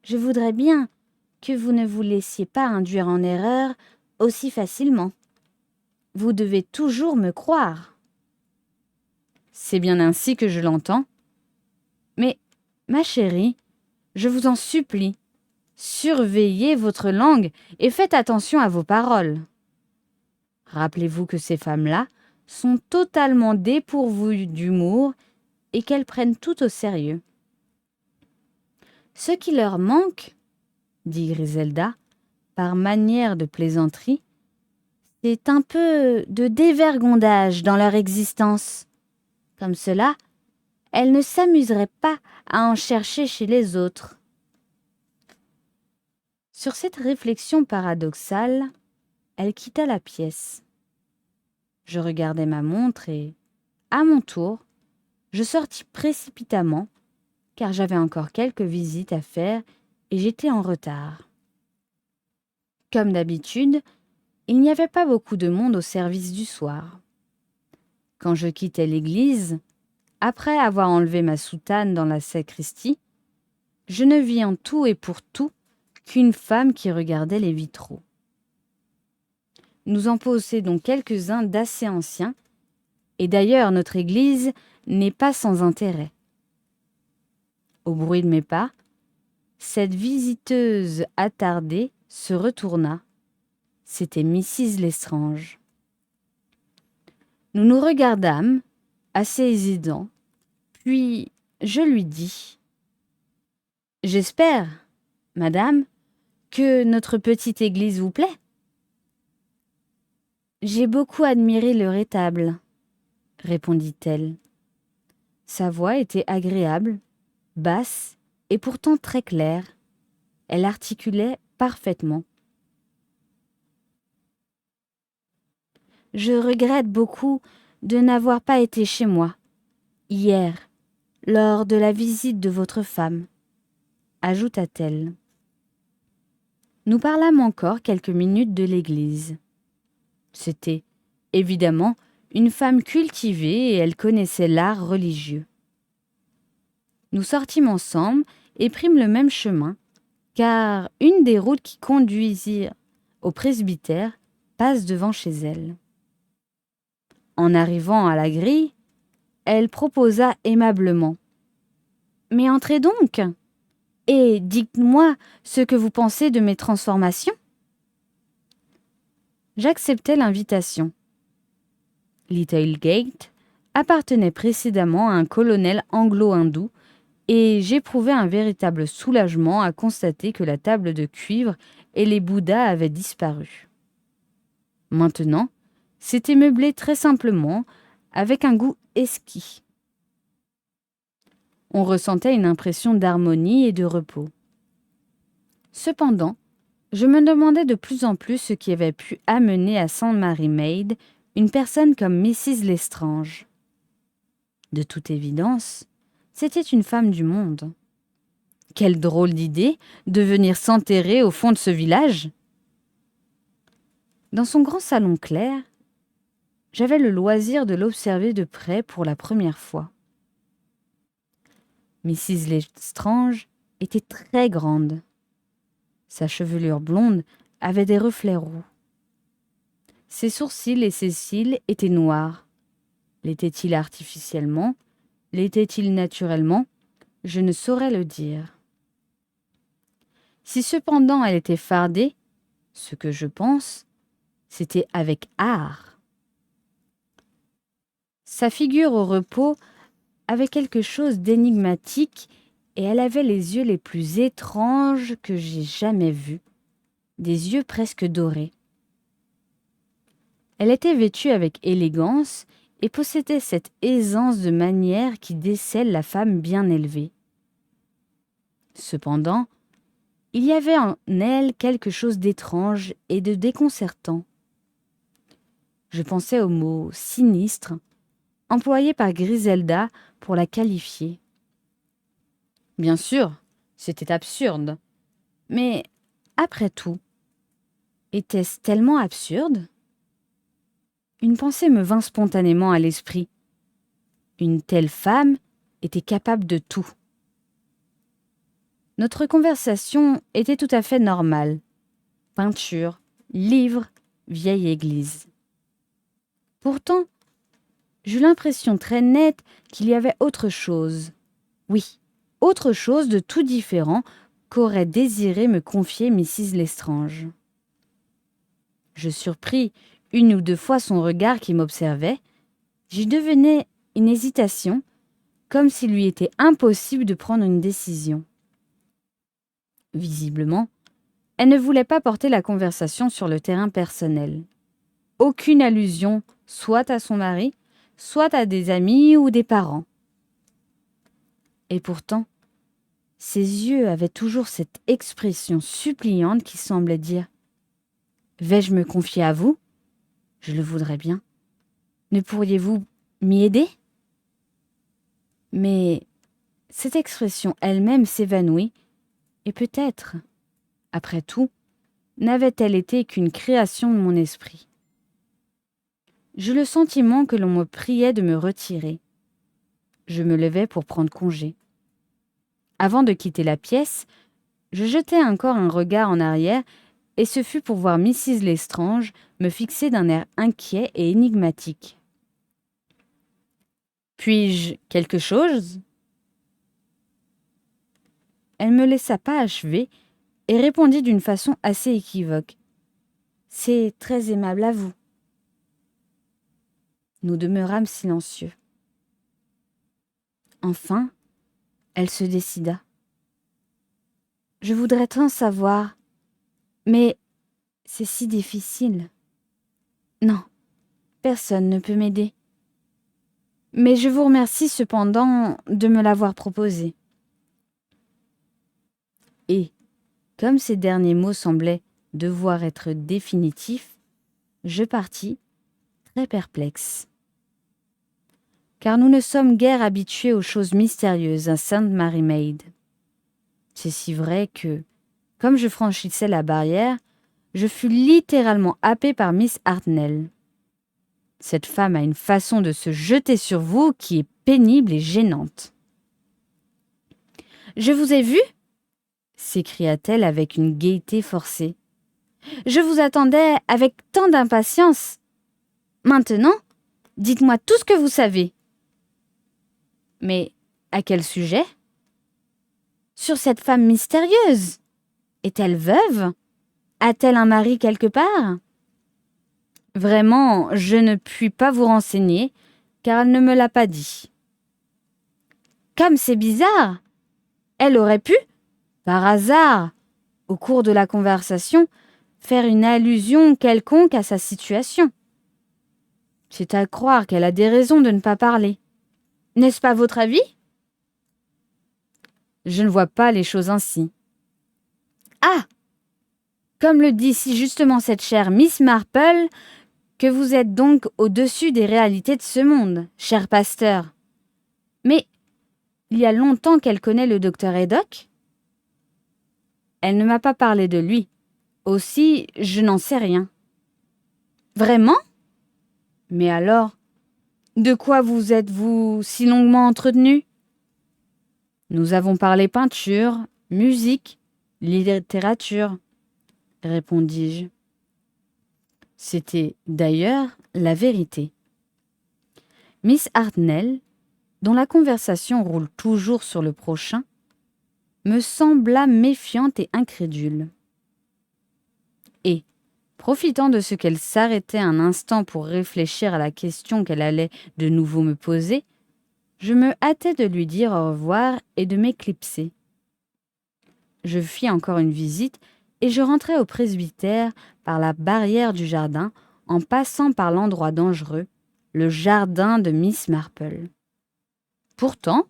Je voudrais bien que vous ne vous laissiez pas induire en erreur aussi facilement. Vous devez toujours me croire. C'est bien ainsi que je l'entends. Mais, ma chérie, je vous en supplie, surveillez votre langue et faites attention à vos paroles. Rappelez-vous que ces femmes-là sont totalement dépourvues d'humour et qu'elles prennent tout au sérieux. Ce qui leur manque, dit Griselda, par manière de plaisanterie, c'est un peu de dévergondage dans leur existence. Comme cela, elles ne s'amuseraient pas à en chercher chez les autres. Sur cette réflexion paradoxale, elle quitta la pièce. Je regardai ma montre et, à mon tour, je sortis précipitamment, car j'avais encore quelques visites à faire et j'étais en retard. Comme d'habitude, il n'y avait pas beaucoup de monde au service du soir. Quand je quittai l'église, après avoir enlevé ma soutane dans la sacristie, je ne vis en tout et pour tout qu'une femme qui regardait les vitraux. Nous en possédons quelques-uns d'assez anciens, et d'ailleurs notre église n'est pas sans intérêt. Au bruit de mes pas, cette visiteuse attardée se retourna. C'était Mrs. Lestrange. Nous nous regardâmes, assez hésidants, puis je lui dis « J'espère, madame, que notre petite église vous plaît ?» J'ai beaucoup admiré le rétable, répondit-elle. Sa voix était agréable, basse et pourtant très claire. Elle articulait parfaitement. Je regrette beaucoup de n'avoir pas été chez moi, hier, lors de la visite de votre femme, ajouta-t-elle. Nous parlâmes encore quelques minutes de l'église. C'était, évidemment, une femme cultivée et elle connaissait l'art religieux. Nous sortîmes ensemble et prîmes le même chemin, car une des routes qui conduisirent au presbytère passe devant chez elle. En arrivant à la grille, elle proposa aimablement. « Mais entrez donc, et dites-moi ce que vous pensez de mes transformations. » J'acceptai l'invitation. Littlegate appartenait précédemment à un colonel anglo-hindou et j'éprouvais un véritable soulagement à constater que la table de cuivre et les bouddhas avaient disparu. Maintenant, c'était meublé très simplement, avec un goût exquis. On ressentait une impression d'harmonie et de repos. Cependant, je me demandais de plus en plus ce qui avait pu amener à St. Mary Maid une personne comme Mrs. Lestrange. De toute évidence, c'était une femme du monde. Quelle drôle d'idée de venir s'enterrer au fond de ce village! Dans son grand salon clair, j'avais le loisir de l'observer de près pour la première fois. Mrs. Lestrange était très grande. Sa chevelure blonde avait des reflets roux. Ses sourcils et ses cils étaient noirs. L'étaient-ils artificiellement? L'étaient-ils naturellement? Je ne saurais le dire. Si cependant elle était fardée, ce que je pense, c'était avec art. Sa figure au repos avait quelque chose d'énigmatique et elle avait les yeux les plus étranges que j'ai jamais vus, des yeux presque dorés. Elle était vêtue avec élégance et possédait cette aisance de manière qui décèle la femme bien élevée. Cependant, il y avait en elle quelque chose d'étrange et de déconcertant. Je pensais au mot « sinistre » employé par Griselda pour la qualifier. Bien sûr, c'était absurde. Mais, après tout, était-ce tellement absurde? Une pensée me vint spontanément à l'esprit. Une telle femme était capable de tout. Notre conversation était tout à fait normale. Peinture, livres, vieille église. Pourtant, j'eus l'impression très nette qu'il y avait autre chose. Oui, autre chose de tout différent qu'aurait désiré me confier Mrs. Lestrange. Je surpris une ou deux fois son regard qui m'observait. J'y devenais une hésitation, comme s'il lui était impossible de prendre une décision. Visiblement, elle ne voulait pas porter la conversation sur le terrain personnel. Aucune allusion, soit à son mari, soit à des amis ou des parents. Et pourtant, ses yeux avaient toujours cette expression suppliante qui semblait dire « Vais-je me confier à vous? Je le voudrais bien. Ne pourriez-vous m'y aider ?» Mais cette expression elle-même s'évanouit, et peut-être, après tout, n'avait-elle été qu'une création de mon esprit. J'eus le sentiment que l'on me priait de me retirer. Je me levai pour prendre congé. Avant de quitter la pièce, je jetai encore un regard en arrière et ce fut pour voir Mrs. Lestrange me fixer d'un air inquiet et énigmatique. « Puis-je quelque chose ?» Elle me laissa pas achever et répondit d'une façon assez équivoque. « C'est très aimable à vous. » Nous demeurâmes silencieux. Enfin, elle se décida. « Je voudrais tant savoir, mais c'est si difficile. » Non, personne ne peut m'aider. Mais je vous remercie cependant de me l'avoir proposé. » Et, comme ces derniers mots semblaient devoir être définitifs, je partis, très perplexe. Car nous ne sommes guère habitués aux choses mystérieuses à Sainte Mary Maid. C'est si vrai que, comme je franchissais la barrière, je fus littéralement happé par Miss Hartnell. Cette femme a une façon de se jeter sur vous qui est pénible et gênante. « Je vous ai vu ?» s'écria-t-elle avec une gaieté forcée. « Je vous attendais avec tant d'impatience. Maintenant, dites-moi tout ce que vous savez. » « Mais à quel sujet ? » ?»« Sur cette femme mystérieuse. Est-elle veuve ? A-t-elle un mari quelque part ? » « Vraiment, je ne puis pas vous renseigner, car elle ne me l'a pas dit. »« Comme c'est bizarre ! Elle aurait pu, par hasard, au cours de la conversation, faire une allusion quelconque à sa situation. C'est à croire qu'elle a des raisons de ne pas parler. N'est-ce pas votre avis ? » ?»« Je ne vois pas les choses ainsi. »« Ah ! Comme le dit si justement cette chère Miss Marple, que vous êtes donc au-dessus des réalités de ce monde, cher pasteur. Mais il y a longtemps qu'elle connaît le docteur Haddock ? » ?»« Elle ne m'a pas parlé de lui. Aussi, je n'en sais rien. »« Vraiment ? Mais alors, de quoi vous êtes-vous si longuement entretenu ? » ?»« Nous avons parlé peinture, musique, littérature, » répondis-je. C'était d'ailleurs la vérité. Miss Hartnell, dont la conversation roule toujours sur le prochain, me sembla méfiante et incrédule. Et, profitant de ce qu'elle s'arrêtait un instant pour réfléchir à la question qu'elle allait de nouveau me poser, je me hâtai de lui dire au revoir et de m'éclipser. Je fis encore une visite et je rentrai au presbytère par la barrière du jardin en passant par l'endroit dangereux, le jardin de Miss Marple. Pourtant,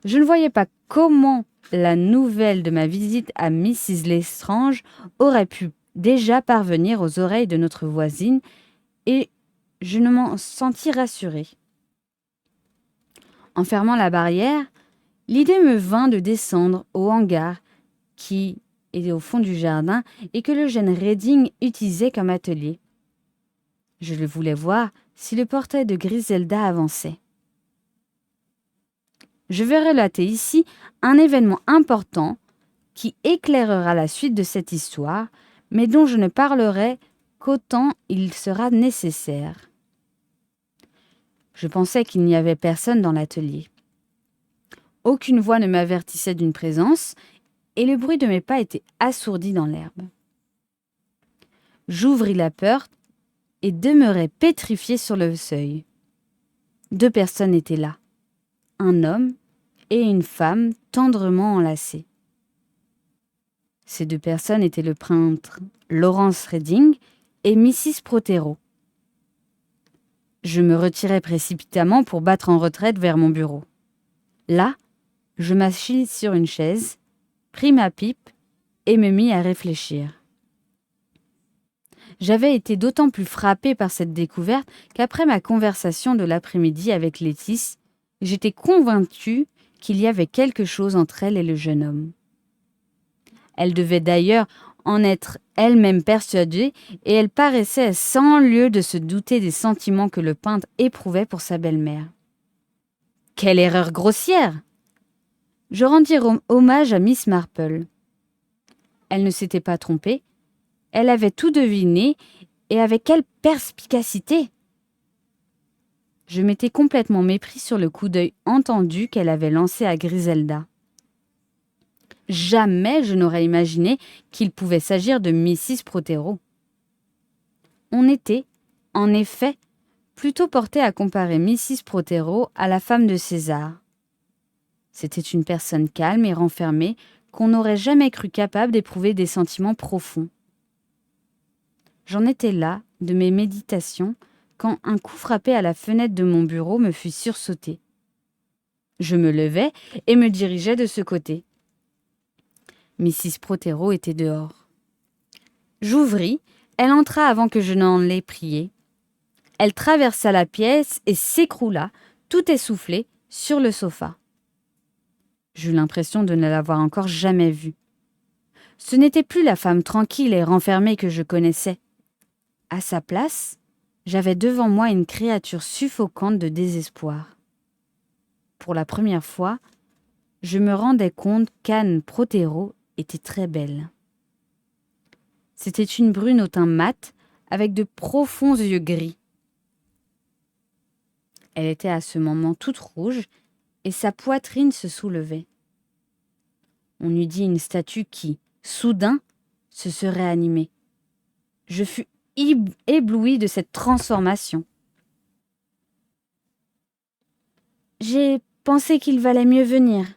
je ne voyais pas comment la nouvelle de ma visite à Mrs. Lestrange aurait pu déjà parvenir aux oreilles de notre voisine et je ne m'en sentis rassurée. En fermant la barrière, l'idée me vint de descendre au hangar qui était au fond du jardin et que le jeune Redding utilisait comme atelier. Je le voulais voir si le portrait de Griselda avançait. Je vais relater ici un événement important qui éclairera la suite de cette histoire, mais dont je ne parlerai qu'autant il sera nécessaire. Je pensais qu'il n'y avait personne dans l'atelier. Aucune voix ne m'avertissait d'une présence, et le bruit de mes pas était assourdi dans l'herbe. J'ouvris la porte et demeurai pétrifié sur le seuil. 2 personnes étaient là, un homme et une femme tendrement enlacés. Ces 2 personnes étaient le peintre Lawrence Redding et Mrs. Prothero. Je me retirai précipitamment pour battre en retraite vers mon bureau. Là, je m'assis sur une chaise, pris ma pipe et me mis à réfléchir. J'avais été d'autant plus frappée par cette découverte qu'après ma conversation de l'après-midi avec Lettice, j'étais convaincue qu'il y avait quelque chose entre elle et le jeune homme. Elle devait d'ailleurs en être elle-même persuadée et elle paraissait sans lieu de se douter des sentiments que le peintre éprouvait pour sa belle-mère. Quelle erreur grossière! Je rendis hommage à Miss Marple. Elle ne s'était pas trompée, elle avait tout deviné, et avec quelle perspicacité! Je m'étais complètement mépris sur le coup d'œil entendu qu'elle avait lancé à Griselda. Jamais je n'aurais imaginé qu'il pouvait s'agir de Mrs. Prothero. On était, en effet, plutôt porté à comparer Mrs. Prothero à la femme de César. C'était une personne calme et renfermée qu'on n'aurait jamais cru capable d'éprouver des sentiments profonds. J'en étais là, de mes méditations quand un coup frappé à la fenêtre de mon bureau me fit sursauter. Je me levai et me dirigeai de ce côté. Mrs. Prothero était dehors. J'ouvris, elle entra avant que je n'en l'aie priée. Elle traversa la pièce et s'écroula, tout essoufflée, sur le sofa. J'eus l'impression de ne l'avoir encore jamais vue. Ce n'était plus la femme tranquille et renfermée que je connaissais. À sa place, j'avais devant moi une créature suffocante de désespoir. Pour la première fois, je me rendais compte qu'Anne Prothero était très belle. C'était une brune au teint mat, avec de profonds yeux gris. Elle était à ce moment toute rouge, et sa poitrine se soulevait. On eût dit une statue qui, soudain, se serait animée. Je fus ébloui de cette transformation. « J'ai pensé qu'il valait mieux venir, »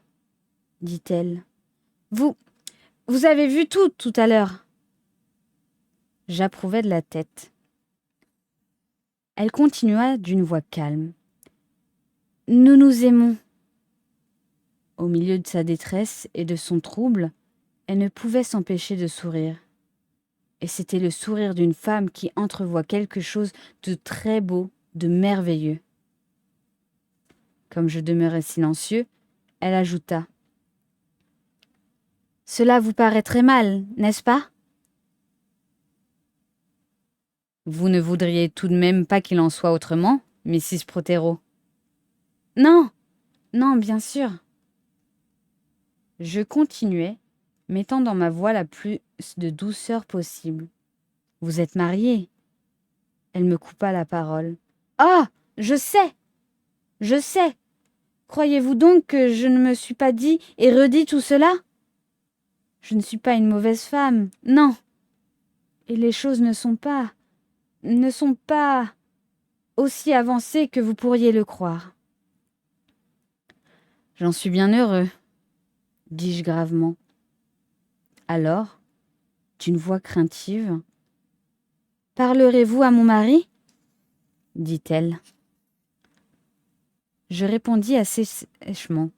dit-elle. « Vous avez vu tout à l'heure. » J'approuvai de la tête. Elle continua d'une voix calme. « Nous nous aimons. » Au milieu de sa détresse et de son trouble, elle ne pouvait s'empêcher de sourire. Et c'était le sourire d'une femme qui entrevoit quelque chose de très beau, de merveilleux. Comme je demeurais silencieux, elle ajouta : « Cela vous paraîtrait mal, n'est-ce pas ? Vous ne voudriez tout de même pas qu'il en soit autrement, Mrs. Prothero ? Non, non, bien sûr. Je continuai, mettant dans ma voix la plus de douceur possible. Vous êtes mariée ? Elle me coupa la parole. Ah, je sais. Croyez-vous donc que je ne me suis pas dit et redit tout cela ? Je ne suis pas une mauvaise femme, non. Et les choses ne sont pas aussi avancées que vous pourriez le croire. J'en suis bien heureux, dis-je gravement. Alors, d'une voix craintive, parlerez-vous à mon mari ? Dit-elle. Je répondis assez sèchement.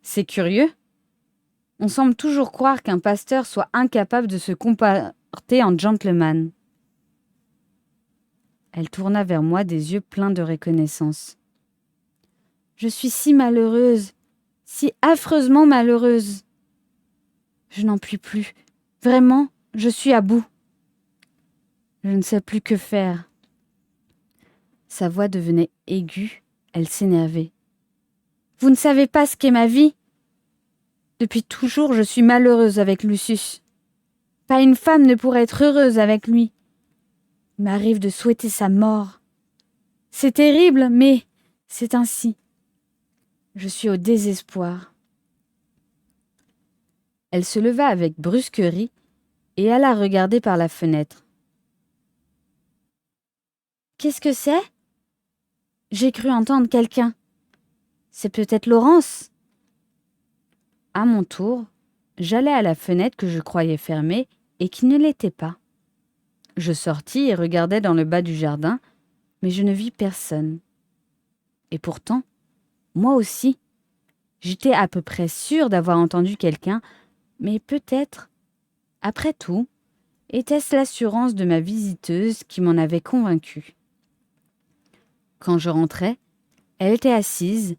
C'est curieux. On semble toujours croire qu'un pasteur soit incapable de se comporter en gentleman. Elle tourna vers moi des yeux pleins de reconnaissance. Je suis si malheureuse, si affreusement malheureuse. Je n'en puis plus. Vraiment, je suis à bout. Je ne sais plus que faire. Sa voix devenait aiguë, elle s'énervait. Vous ne savez pas ce qu'est ma vie ? Depuis toujours, je suis malheureuse avec Lucius. Pas une femme ne pourrait être heureuse avec lui. Il m'arrive de souhaiter sa mort. C'est terrible, mais c'est ainsi. Je suis au désespoir. Elle se leva avec brusquerie et alla regarder par la fenêtre. Qu'est-ce que c'est ? J'ai cru entendre quelqu'un. C'est peut-être Laurence. À mon tour, j'allai à la fenêtre que je croyais fermée et qui ne l'était pas. Je sortis et regardai dans le bas du jardin, mais je ne vis personne. Et pourtant, moi aussi, j'étais à peu près sûre d'avoir entendu quelqu'un, mais peut-être, après tout, était-ce l'assurance de ma visiteuse qui m'en avait convaincue. Quand je rentrai, elle était assise,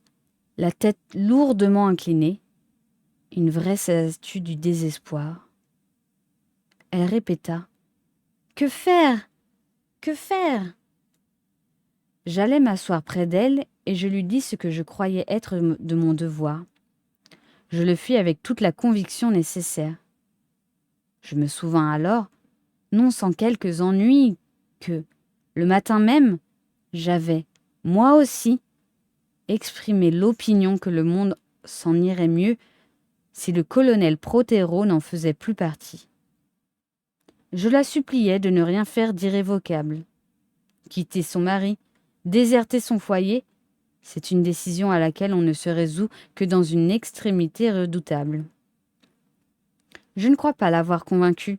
la tête lourdement inclinée, une vraie statue du désespoir. Elle répéta : « Que faire ? Que faire ?» J'allai m'asseoir près d'elle et je lui dis ce que je croyais être de mon devoir. Je le fis avec toute la conviction nécessaire. Je me souvins alors, non sans quelques ennuis, que, le matin même, j'avais, moi aussi, exprimé l'opinion que le monde s'en irait mieux si le colonel Prothero n'en faisait plus partie. Je la suppliais de ne rien faire d'irrévocable. Quitter son mari, déserter son foyer, c'est une décision à laquelle on ne se résout que dans une extrémité redoutable. Je ne crois pas l'avoir convaincue.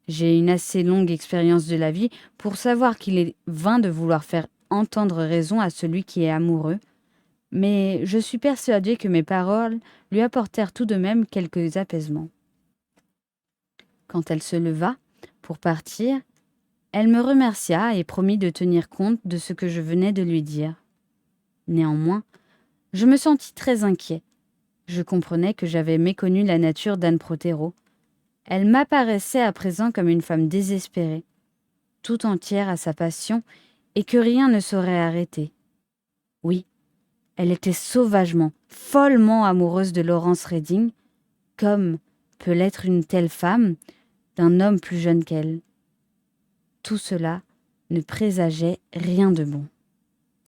J'ai une assez longue expérience de la vie pour savoir qu'il est vain de vouloir faire entendre raison à celui qui est amoureux, mais je suis persuadée que mes paroles lui apportèrent tout de même quelques apaisements. Quand elle se leva pour partir, elle me remercia et promit de tenir compte de ce que je venais de lui dire. Néanmoins, je me sentis très inquiet. Je comprenais que j'avais méconnu la nature d'Anne Protéro. Elle m'apparaissait à présent comme une femme désespérée, tout entière à sa passion et que rien ne saurait arrêter. Oui, elle était sauvagement, follement amoureuse de Laurence Reading, comme peut l'être une telle femme d'un homme plus jeune qu'elle. Tout cela ne présageait rien de bon.